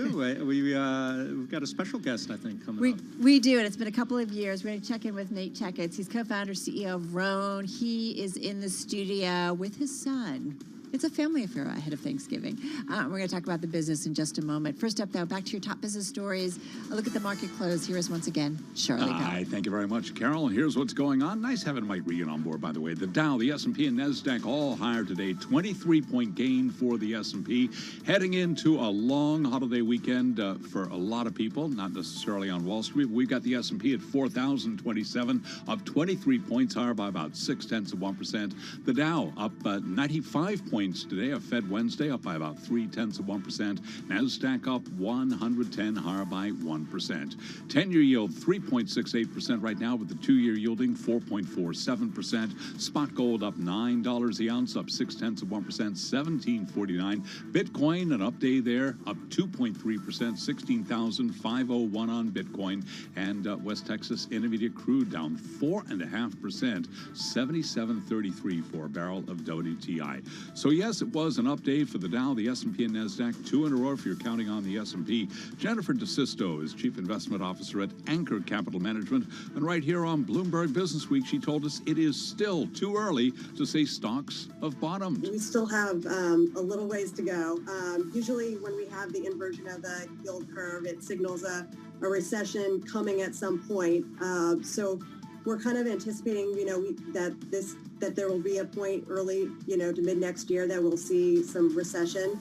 S3: got a special guest, I think, coming up.
S1: We do, and it's been a couple of years. We're going to check in with Nate Checketts. He's co-founder, CEO of Roan. He is in the studio with his son. It's a family affair ahead of Thanksgiving. We're going to talk about the business in just a moment. First up, though, back to your top business stories. A look at the market close. Here is once again Charlie Powell.
S11: Hi, thank you very much, Carol. Here's what's going on. Nice having Mike Regan on board, by the way. The Dow, the S&P, and NASDAQ all higher today. 23-point gain for the S&P. Heading into a long holiday weekend for a lot of people, not necessarily on Wall Street. We've got the S&P at 4,027, up 23 points, higher by about 0.6%. The Dow up 95 points today, a Fed Wednesday, up by about 0.3%. NASDAQ up 110, higher by 1%. 10-year yield 3.68% right now, with the 2-year yielding 4.47%. Spot gold up $9 the ounce, up 0.6%, 17.49. Bitcoin, an up day there, up 2.3%, 16,501 on Bitcoin. And West Texas Intermediate crude down 4.5%, 77.33 for a barrel of WTI. So yes, it was an up day for the Dow, the S&P, and NASDAQ, 2 in a row if you're counting on the S&P. Jennifer DeSisto is Chief Investment Officer at Anchor Capital Management. And right here on Bloomberg Business Week, she told us it is still too early to say stocks have bottomed.
S20: We still have a little ways to go. Usually when we have the inversion of the yield curve, it signals a recession coming at some point. So we're kind of anticipating, that there will be a point early, to mid next year that we'll see some recession.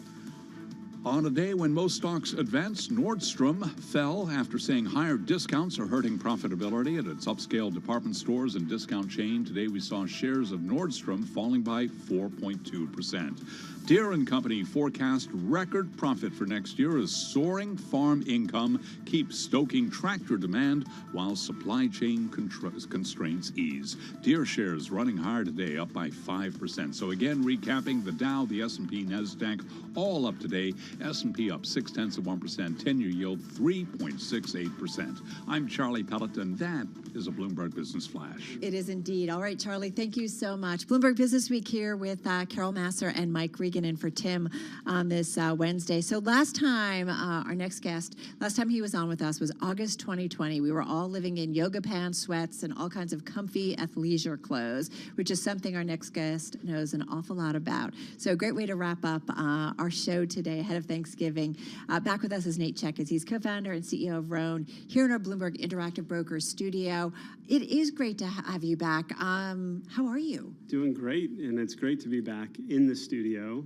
S11: On a day when most stocks advanced, Nordstrom fell after saying higher discounts are hurting profitability at its upscale department stores and discount chain. Today we saw shares of Nordstrom falling by 4.2%. Deere & Company forecast record profit for next year as soaring farm income keeps stoking tractor demand while supply chain constraints ease. Deere shares running higher today, up by 5%. So again, recapping, the Dow, the S&P, NASDAQ, all up today. S&P up 0.6%, 10-year yield 3.68%. I'm Charlie Pellet, and that is a Bloomberg Business Flash.
S1: It is indeed. All right, Charlie, thank you so much. Bloomberg Business Week here with Carol Master and Mike Regan in for Tim on this Wednesday. So last time, our next guest, last time he was on with us was August 2020. We were all living in yoga pants, sweats, and all kinds of comfy athleisure clothes, which is something our next guest knows an awful lot about. So a great way to wrap up our show today ahead of Thanksgiving. Back with us is Nate Checketts. He's co-founder and CEO of Roan here in our Bloomberg Interactive Brokers studio. It is great to have you back. How are you?
S5: Doing great, and it's great to be back in the studio.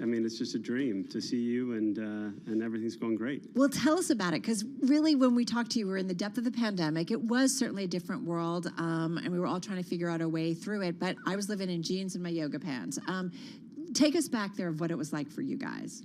S5: I mean, it's just a dream to see you, and everything's going great.
S1: Well, tell us about it, because really when we talked to you, we were in the depth of the pandemic. It was certainly a different world, and we were all trying to figure out a way through it, but I was living in jeans and my yoga pants. Take us back there of what it was like for you guys.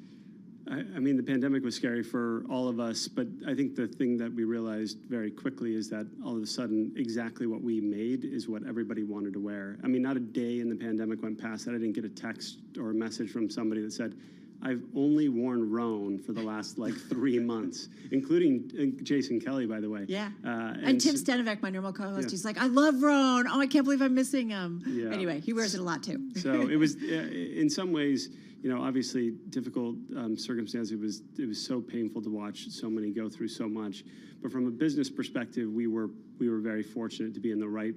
S5: I mean, the pandemic was scary for all of us, but I think the thing that we realized very quickly is that all of a sudden, exactly what we made is what everybody wanted to wear. I mean, not a day in the pandemic went past that I didn't get a text or a message from somebody that said, I've only worn Roan for the last 3 months, including Jason Kelly, by the way.
S1: Yeah. And Tim Stenevec, my normal co-host, he's like, I love Roan. Oh, I can't believe I'm missing him. Yeah. Anyway, he wears it a lot too.
S5: So it was, in some ways, obviously difficult circumstance. It was so painful to watch so many go through so much. But from a business perspective, we were very fortunate to be in the right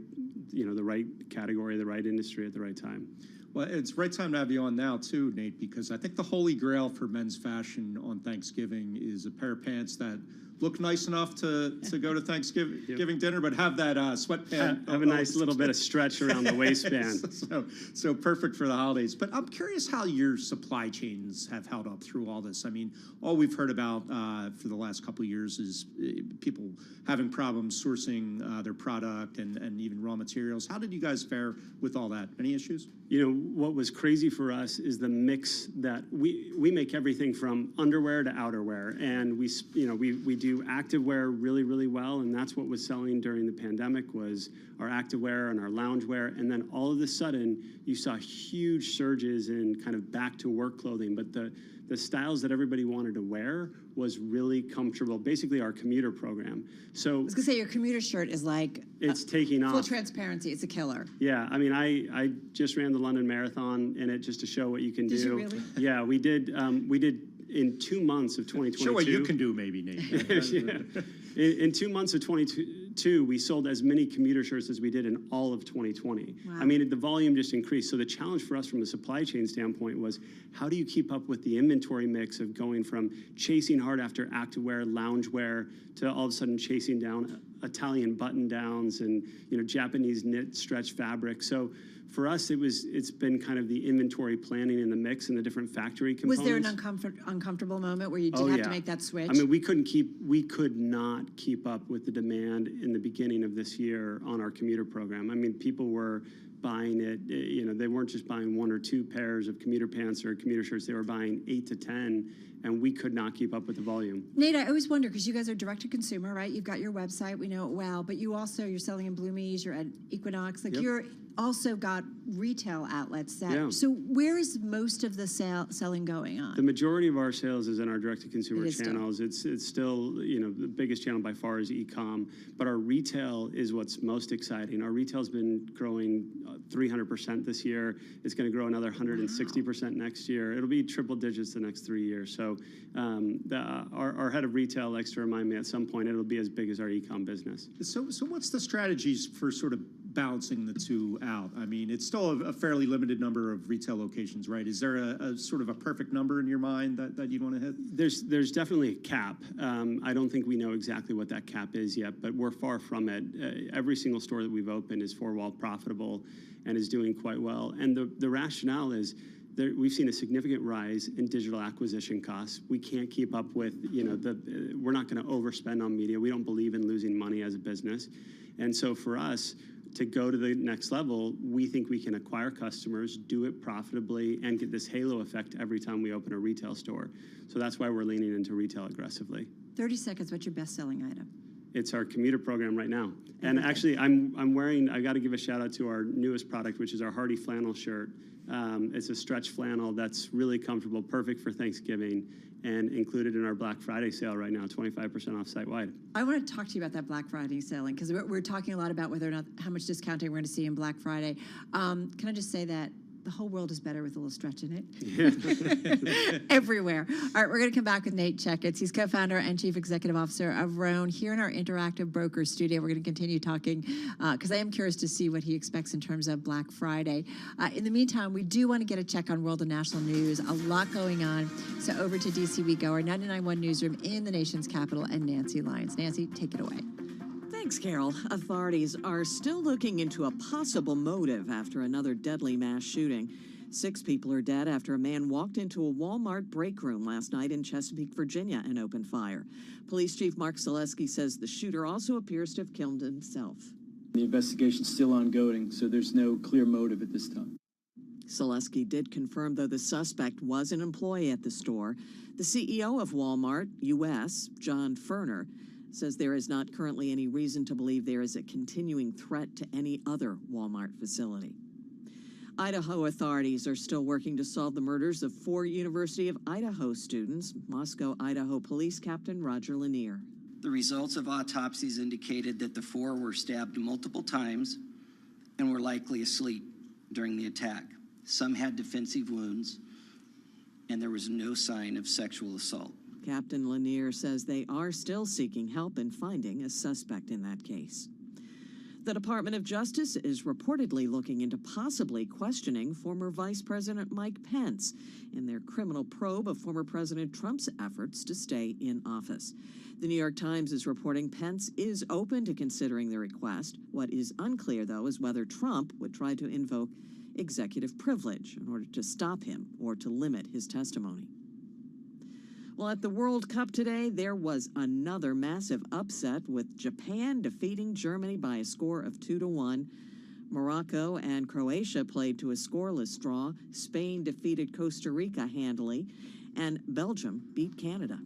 S5: category, the right industry at the right time.
S3: Well, it's the right time to have you on now, too, Nate, because I think the holy grail for men's fashion on Thanksgiving is a pair of pants that look nice enough to go to Thanksgiving dinner, but have that sweatpant.
S5: Have a nice little bit of stretch around the waistband.
S3: So perfect for the holidays. But I'm curious how your supply chains have held up through all this. I mean, all we've heard about for the last couple of years is people having problems sourcing their product and even raw materials. How did you guys fare with all that? Any issues?
S5: You know, what was crazy for us is the mix that we make everything from underwear to outerwear, and we do activewear really, really well, and that's what was selling during the pandemic was our activewear and our loungewear, and then all of a sudden you saw huge surges in kind of back to work clothing, but the styles that everybody wanted to wear was really comfortable, basically our commuter program. So
S1: I was gonna say your commuter shirt is like
S5: it's taking off.
S1: Full transparency, it's a killer.
S5: Yeah, I mean, I just ran the London Marathon in it just to show what you can do.
S1: Did you really?
S5: Yeah, we did in 2 months of 2022.
S3: Show what you can do, maybe, Nate.
S5: Yeah. In 2 months of 2022, we sold as many commuter shirts as we did in all of 2020.
S1: Wow.
S5: I mean, the volume just increased. So the challenge for us from a supply chain standpoint was how do you keep up with the inventory mix of going from chasing hard after activewear, loungewear, to all of a sudden chasing down Italian button downs and Japanese knit stretch fabric. So for us, it's been kind of the inventory planning in the mix and the different factory components.
S1: Was there an uncomfortable moment where you did have to make that switch?
S5: I mean, we could not keep up with the demand in the beginning of this year on our commuter program. I mean, people were buying it, they weren't just buying 1 or 2 pairs of commuter pants or commuter shirts, they were buying 8 to 10, and we could not keep up with the volume.
S1: Nate, I always wonder, because you guys are direct to consumer, right? You've got your website, we know it well, but you're selling in Bloomies, you're at Equinox, you're also got retail outlets. So where is most of the selling going on?
S5: The majority of our sales is in our direct-to-consumer channels. It's still, the biggest channel by far is e-com, but our retail is what's most exciting. Our retail's been growing 300% this year. It's going to grow another 160% next year. It'll be triple digits the next 3 years. So our head of retail likes to remind me at some point it'll be as big as our e-com business.
S3: So what's the strategies for sort of balancing the two out? I mean, it's still a fairly limited number of retail locations, right? Is there a sort of a perfect number in your mind that you'd want to hit?
S5: There's definitely a cap. I don't think we know exactly what that cap is yet, but we're far from it. Every single store that we've opened is four-wall profitable and is doing quite well. And the rationale is we've seen a significant rise in digital acquisition costs. We can't keep up with, we're not going to overspend on media. We don't believe in losing money as a business. And so for us, to go to the next level, we think we can acquire customers, do it profitably, and get this halo effect every time we open a retail store. So that's why we're leaning into retail aggressively.
S1: 30 seconds, what's your best-selling item?
S5: It's our commuter program right now. And actually, I'm wearing, I got to give a shout out to our newest product, which is our Hardy flannel shirt. It's a stretch flannel that's really comfortable, perfect for Thanksgiving, and included in our Black Friday sale right now, 25% off site-wide.
S1: I want to talk to you about that Black Friday selling, because we're talking a lot about whether or not how much discounting we're going to see in Black Friday. Can I just say that the whole world is better with a little stretch in it? Yeah. Everywhere. All right, we're going to come back with Nate Checketts. He's co-founder and chief executive officer of Roan here in our interactive broker studio. We're going to continue talking because I am curious to see what he expects in terms of Black Friday. In the meantime, we do want to get a check on world and national news. A lot going on. So over to DC we go, our 99.1 newsroom in the nation's capital, and Nancy Lyons. Nancy, take it away.
S7: Thanks, Carol. Authorities are still looking into a possible motive after another deadly mass shooting. 6 people are dead after a man walked into a Walmart break room last night in Chesapeake, Virginia, and opened fire. Police Chief Mark Zaleski says the shooter also appears to have killed himself.
S8: The investigation's still ongoing, so there's no clear motive at this time.
S7: Zaleski did confirm, though, the suspect was an employee at the store. The CEO of Walmart U.S., John Furner, says there is not currently any reason to believe there is a continuing threat to any other Walmart facility. Idaho authorities are still working to solve the murders of 4 University of Idaho students, Moscow, Idaho Police Captain Roger Lanier.
S9: The results of autopsies indicated that the 4 were stabbed multiple times and were likely asleep during the attack. Some had defensive wounds, and there was no sign of sexual assault.
S7: Captain Lanier says they are still seeking help in finding a suspect in that case. The Department of Justice is reportedly looking into possibly questioning former Vice President Mike Pence in their criminal probe of former President Trump's efforts to stay in office. The New York Times is reporting Pence is open to considering the request. What is unclear, though, is whether Trump would try to invoke executive privilege in order to stop him or to limit his testimony. Well, at the World Cup today, there was another massive upset with Japan defeating Germany by a score of 2-1. Morocco and Croatia played to a scoreless draw. Spain defeated Costa Rica handily, and Belgium beat Canada.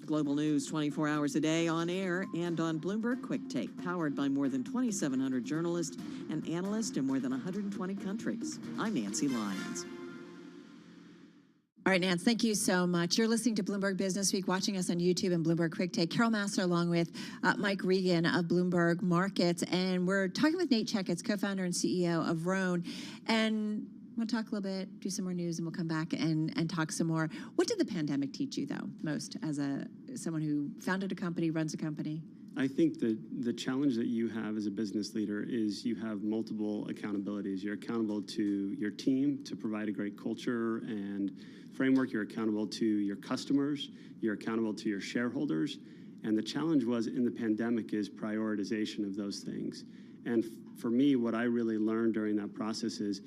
S7: Global news 24 hours a day on air and on Bloomberg Quick Take, powered by more than 2,700 journalists and analysts in more than 120 countries. I'm Nancy Lyons.
S1: All right, Nance, thank you so much. You're listening to Bloomberg Business Week, watching us on YouTube and Bloomberg Quick Take. Carol Massar along with Mike Regan of Bloomberg Markets. And we're talking with Nate Checketts, co-founder and CEO of Roan. And we'll talk a little bit, do some more news, and we'll come back and talk some more. What did the pandemic teach you, though, most as someone who founded a company, runs a company?
S5: I think the challenge that you have as a business leader is you have multiple accountabilities. You're accountable to your team to provide a great culture and framework. You're accountable to your customers. You're accountable to your shareholders. And the challenge was in the pandemic is prioritization of those things. And for me, what I really learned during that process is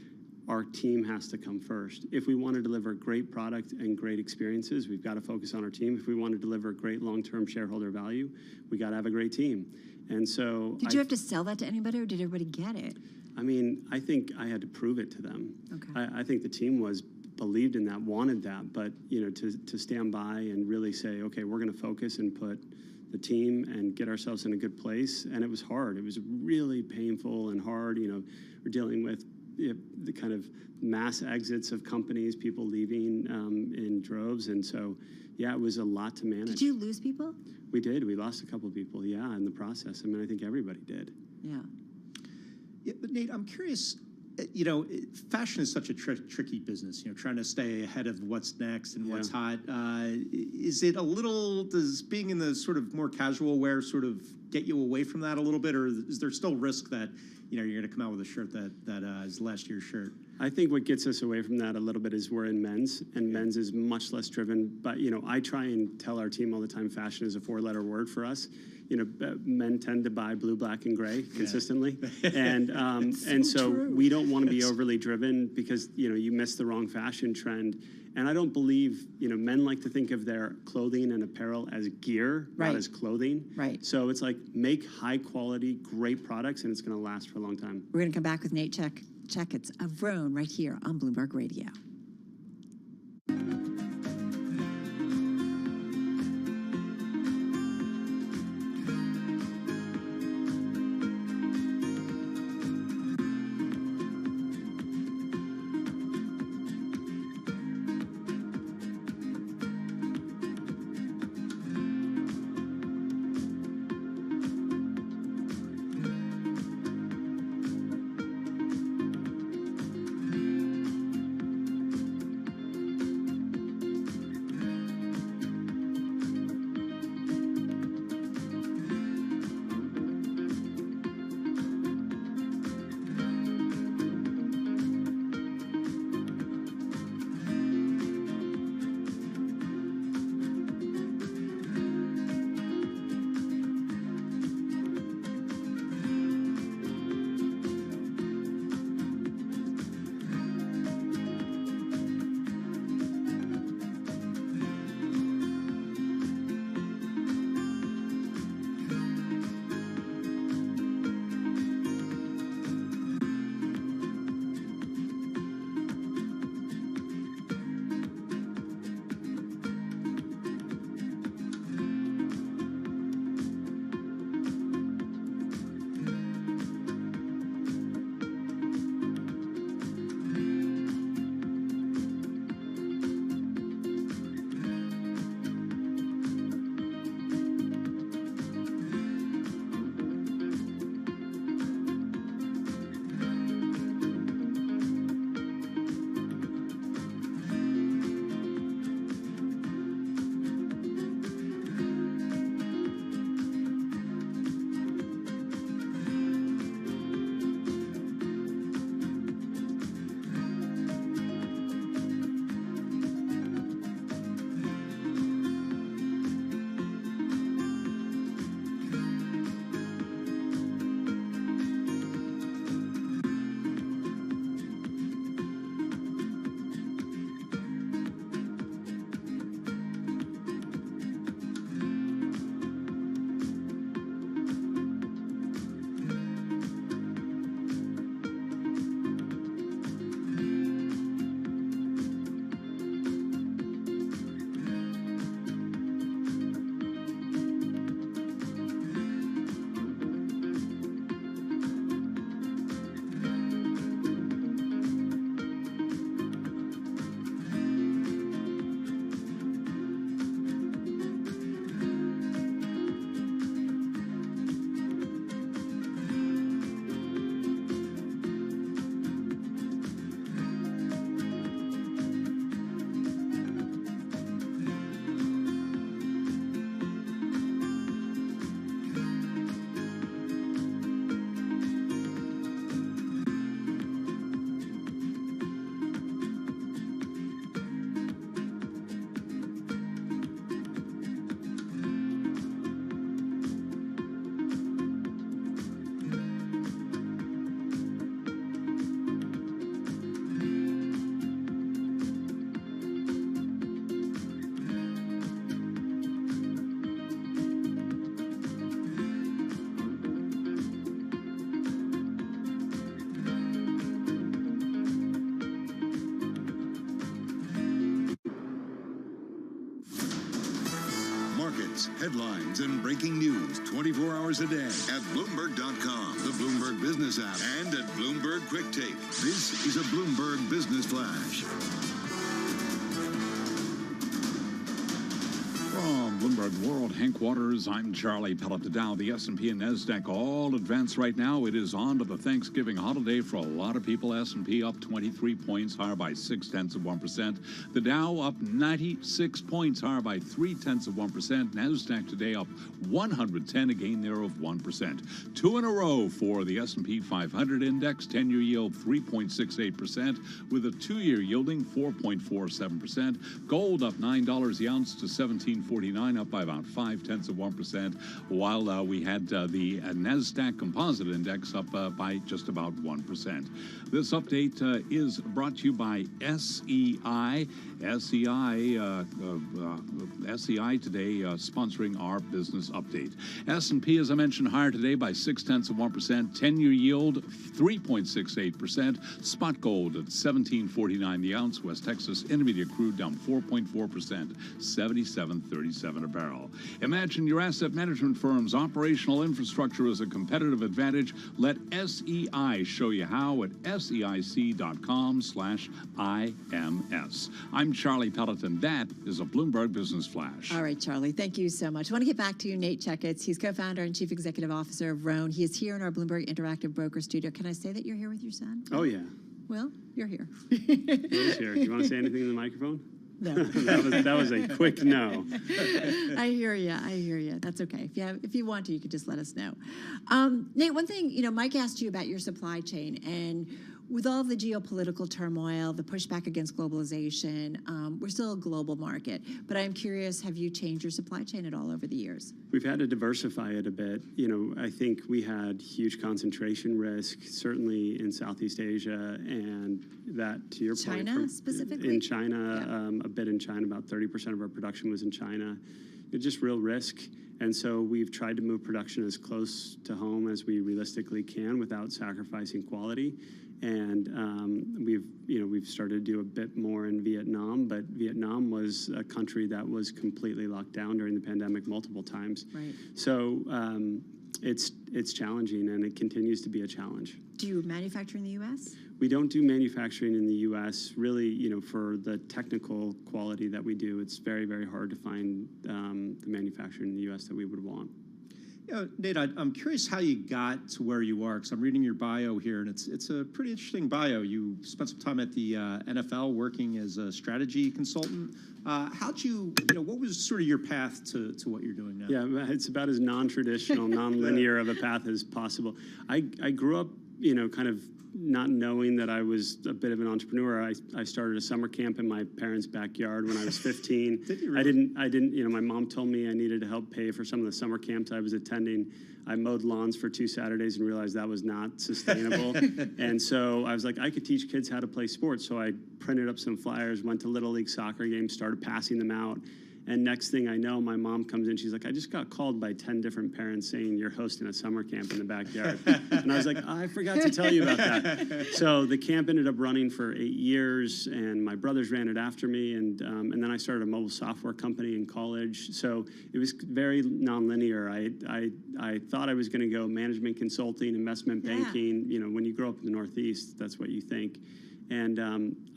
S5: our team has to come first. If we want to deliver great product and great experiences, we've got to focus on our team. If we want to deliver great long-term shareholder value, we got to have a great team. And so
S1: Did you have to sell that to anybody, or did everybody get it?
S5: I mean, I think I had to prove it to them.
S1: Okay.
S5: I think the team believed in that, wanted that, but to stand by and really say, okay, we're going to focus and put the team and get ourselves in a good place. And it was hard. It was really painful and hard. We're dealing with the kind of mass exits of companies, people leaving in droves. And so, yeah, it was a lot to manage.
S1: Did you lose people?
S5: We did. We lost a couple of people, in the process. I mean, I think everybody did.
S1: Yeah.
S3: Yeah, but Nate, I'm curious, fashion is such a tricky business, trying to stay ahead of what's next and what's hot. Is it does being in the sort of more casual wear sort of get you away from that a little bit, or is there still risk that, you're going to come out with a shirt that is last year's shirt?
S5: I think what gets us away from that a little bit is we're in men's, and men's is much less driven. But, I try and tell our team all the time, fashion is a 4-letter word for us. Men tend to buy blue, black, and gray consistently. And so we don't want to be overly driven because, you miss the wrong fashion trend. And I don't believe, men like to think of their clothing and apparel as gear, not as clothing.
S1: Right.
S5: So it's like make high quality, great products, and it's going to last for a long time.
S1: We're going to come back with Nate Checketts of Roan right here on Bloomberg Radio.
S6: Facts, headlines, and breaking news 24 hours a day at Bloomberg.com, the Bloomberg Business app, and at Bloomberg Quick Take. This is a Bloomberg Business Flash.
S11: From Bloomberg World Headquarters, I'm Charlie Pellet. The Dow, the S&P, and NASDAQ all advance right now. It is on to the Thanksgiving holiday for a lot of people. S&P up 23 points, higher by 0.6%. The Dow up 96 points, higher by 0.3%. NASDAQ today up 110, a gain there of 1%. 2 in a row for the S&P 500 index. 10-year yield 3.68%, with a 2-year yielding 4.47%. Gold up $9 the ounce to $17.49, up by about 0.5%, while we had the NASDAQ Composite Index up by just about 1%. This update is brought to you by SEI. SEI today sponsoring our business update. S&P, as I mentioned, higher today by 0.6%. 10-year yield 3.68%. Spot gold at $17.49 the ounce. West Texas Intermediate crude down 4.4%, $77.37 a barrel. Imagine your asset management firm's operational infrastructure as a competitive advantage. Let SEI show you how at SEIC.com/IMS. I'm Charlie Pelleton. That is a Bloomberg Business Flash.
S1: All right, Charlie, thank you so much. I want to get back to you, Nate Checketts. He's co-founder and chief executive officer of Roan. He is here in our Bloomberg Interactive Broker Studio. Can I say that you're here with your son?
S5: Oh, yeah.
S1: Well, you're here.
S5: Will's here. You want to say anything in the microphone?
S1: No.
S5: that was a quick no.
S1: I hear you. I hear you. That's okay. If you want to, you could just let us know. Nate, one thing, Mike asked you about your supply chain, and with all the geopolitical turmoil, the pushback against globalization, we're still a global market. But I'm curious, have you changed your supply chain at all over the years?
S5: We've had to diversify it a bit. I think we had huge concentration risk, certainly in Southeast Asia, and that, to your point,
S1: China specifically?
S5: in China, a bit in China, about 30% of our production was in China. It's just real risk. And so we've tried to move production as close to home as we realistically can without sacrificing quality. And we've started to do a bit more in Vietnam, but Vietnam was a country that was completely locked down during the pandemic multiple times.
S1: Right.
S5: So it's challenging, and it continues to be a challenge.
S1: Do you manufacture in the U.S.?
S5: We don't do manufacturing in the U.S. Really, for the technical quality that we do, it's very, very hard to find the manufacturing in the U.S. that we would want.
S3: Nate, I'm curious how you got to where you are, because I'm reading your bio here, and it's a pretty interesting bio. You spent some time at the NFL working as a strategy consultant. How'd you, what was sort of your path to what you're doing now?
S5: Yeah, it's about as non-traditional, non-linear of a path as possible. I grew up, kind of not knowing that I was a bit of an entrepreneur. I started a summer camp in my parents' backyard when I was 15.
S3: Did you really?
S5: I didn't, my mom told me I needed to help pay for some of the summer camps I was attending. I mowed lawns for 2 Saturdays and realized that was not sustainable. And so I was like, I could teach kids how to play sports. So I printed up some flyers, went to Little League soccer games, started passing them out. And next thing I know, my mom comes in. She's like, I just got called by 10 different parents saying you're hosting a summer camp in the backyard. And I was like, I forgot to tell you about that. So the camp ended up running for 8 years, and my brothers ran it after me. And then I started a mobile software company in college. So it was very nonlinear. I thought I was going to go management consulting, investment banking. When you grow up in the Northeast, that's what you think. And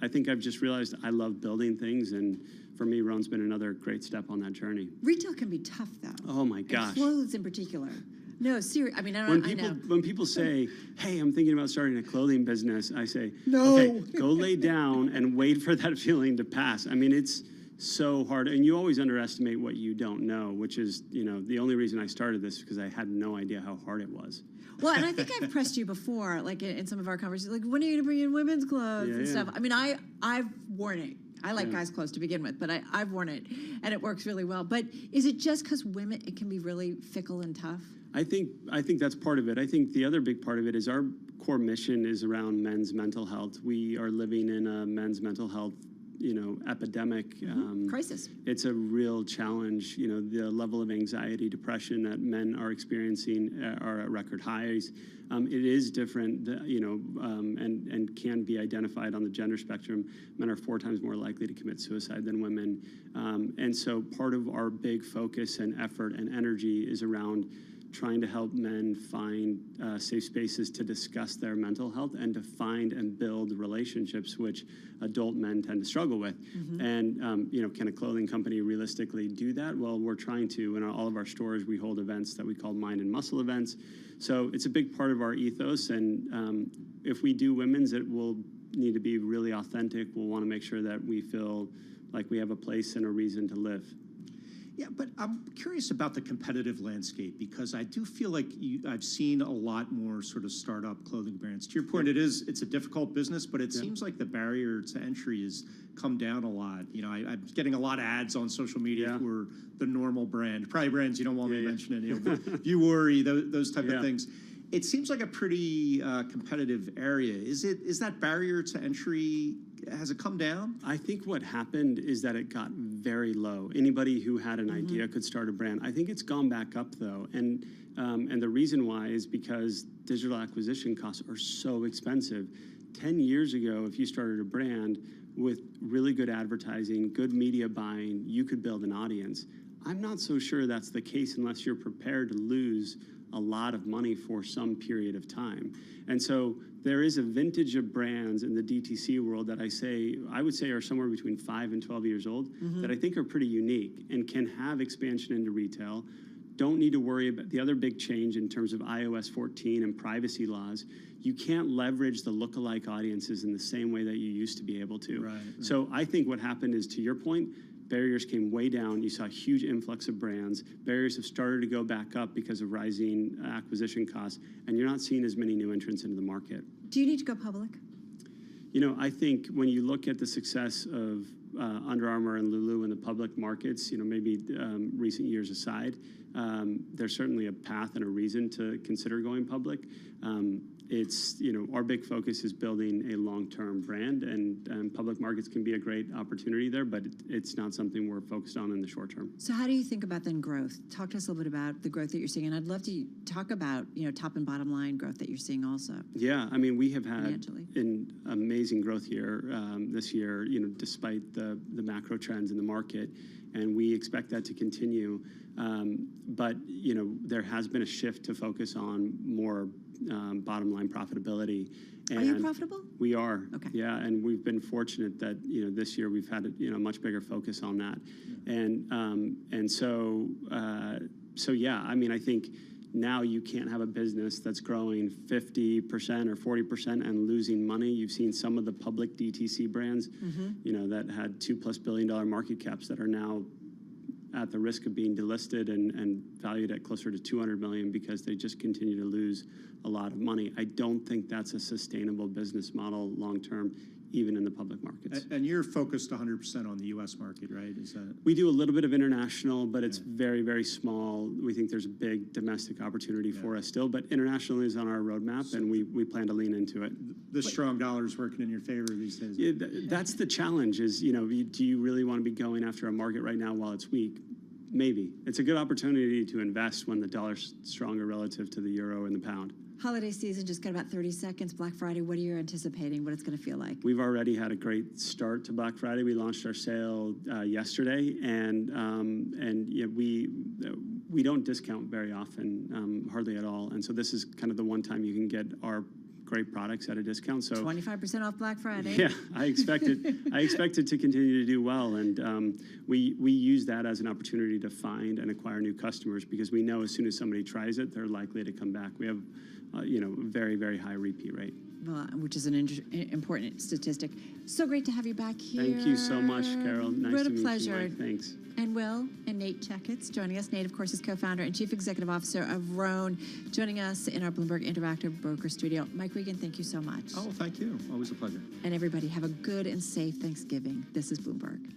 S5: I think I've just realized I love building things, and for me, Roan's been another great step on that journey.
S1: Retail can be tough, though.
S5: Oh, my gosh.
S1: And clothes in particular. No, seriously. I mean, I know.
S5: When people say, hey, I'm thinking about starting a clothing business, I say,
S1: no.
S5: Okay, go lay down and wait for that feeling to pass. I mean, it's so hard. And you always underestimate what you don't know, which is, the only reason I started this is because I had no idea how hard it was.
S1: Well, and I think I've pressed you before, like in some of our conversations, like, when are you going to bring in women's clothes and stuff? I mean, I've worn it. I like guys' clothes to begin with, but I've worn it, and it works really well. But is it just because women, it can be really fickle and tough?
S5: I think that's part of it. I think the other big part of it is our core mission is around men's mental health. We are living in a men's mental health epidemic.
S1: Crisis.
S5: It's a real challenge. The level of anxiety, depression that men are experiencing are at record highs. It is different, and can be identified on the gender spectrum. Men are 4 times more likely to commit suicide than women. And so part of our big focus and effort and energy is around trying to help men find safe spaces to discuss their mental health and to find and build relationships which adult men tend to struggle with. And, can a clothing company realistically do that? Well, we're trying to. In all of our stores, we hold events that we call mind and muscle events. So it's a big part of our ethos. And if we do women's, it will need to be really authentic. We'll want to make sure that we feel like we have a place and a reason to live.
S3: Yeah, but I'm curious about the competitive landscape because I do feel like I've seen a lot more sort of startup clothing brands. To your point, it's a difficult business, but it seems like the barrier to entry has come down a lot. I'm getting a lot of ads on social media for the normal brand, probably brands you don't want me mentioning, You Worry, those type of things. It seems like a pretty competitive area. Is that barrier to entry, has it come down?
S5: I think what happened is that it got very low. Anybody who had an idea could start a brand. I think it's gone back up though. And the reason why is because digital acquisition costs are so expensive. 10 years ago, if you started a brand with really good advertising, good media buying, you could build an audience. I'm not so sure that's the case unless you're prepared to lose a lot of money for some period of time. And so there is a vintage of brands in the DTC world that I would say are somewhere between 5 and 12 years old that I think are pretty unique and can have expansion into retail. Don't need to worry about the other big change in terms of iOS 14 and privacy laws. You can't leverage the lookalike audiences in the same way that you used to be able to. Right. So I think what happened is, to your point, barriers came way down. You saw a huge influx of brands. Barriers have started to go back up because of rising acquisition costs, and you're not seeing as many new entrants into the market.
S1: Do you need to go public?
S5: I think when you look at the success of Under Armour and Lulu in the public markets, maybe recent years aside, there's certainly a path and a reason to consider going public. Our big focus is building a long-term brand, and public markets can be a great opportunity there, but it's not something we're focused on in the short term.
S1: So how do you think about then growth? Talk to us a little bit about the growth that you're seeing, and I'd love to talk about top and bottom line growth that you're seeing also.
S5: Yeah, we have had an amazing growth year this year, despite the macro trends in the market, and we expect that to continue. But there has been a shift to focus on more bottom line profitability. And
S1: are you profitable?
S5: We are.
S1: Okay.
S5: Yeah, and we've been fortunate that this year we've had a much bigger focus on that, and so yeah. I think now you can't have a business that's growing 50% or 40% and losing money. You've seen some of the public DTC brands, that had $2+ billion market caps that are now at the risk of being delisted and valued at closer to $200 million because they just continue to lose a lot of money. I don't think that's a sustainable business model long-term, even in the public markets.
S3: And you're focused 100% on the U.S. market, right? Is that?
S5: We do a little bit of international, but it's very, very small. We think there's a big domestic opportunity for us still, but international is on our roadmap, and we plan to lean into it.
S3: The strong dollar is working in your favor these days.
S5: Yeah, that's the challenge is, do you really want to be going after a market right now while it's weak? Maybe. It's a good opportunity to invest when the dollar's stronger relative to the euro and the pound.
S1: Holiday season, just got about 30 seconds. Black Friday, what are you anticipating? What it's going to feel like?
S5: We've already had a great start to Black Friday. We launched our sale yesterday, and we don't discount very often, hardly at all. And so this is kind of the one time you can get our great products at a discount. So
S1: 25% off Black Friday.
S5: Yeah, I expect it to continue to do well, and we use that as an opportunity to find and acquire new customers because we know as soon as somebody tries it, they're likely to come back. We have very, very high repeat rate.
S1: Well, which is an important statistic. So great to have you back here.
S5: Thank you so much, Carol. Nice
S1: what
S5: to
S1: a
S5: meet
S1: pleasure.
S5: you. Thanks.
S1: And Will and Nate Checketts joining us. Nate, of course, is co-founder and chief executive officer of Roan, joining us in our Bloomberg Interactive Broker Studio. Mike Regan, thank you so much.
S3: Oh, thank you. Always a pleasure.
S1: And everybody, have a good and safe Thanksgiving. This is Bloomberg.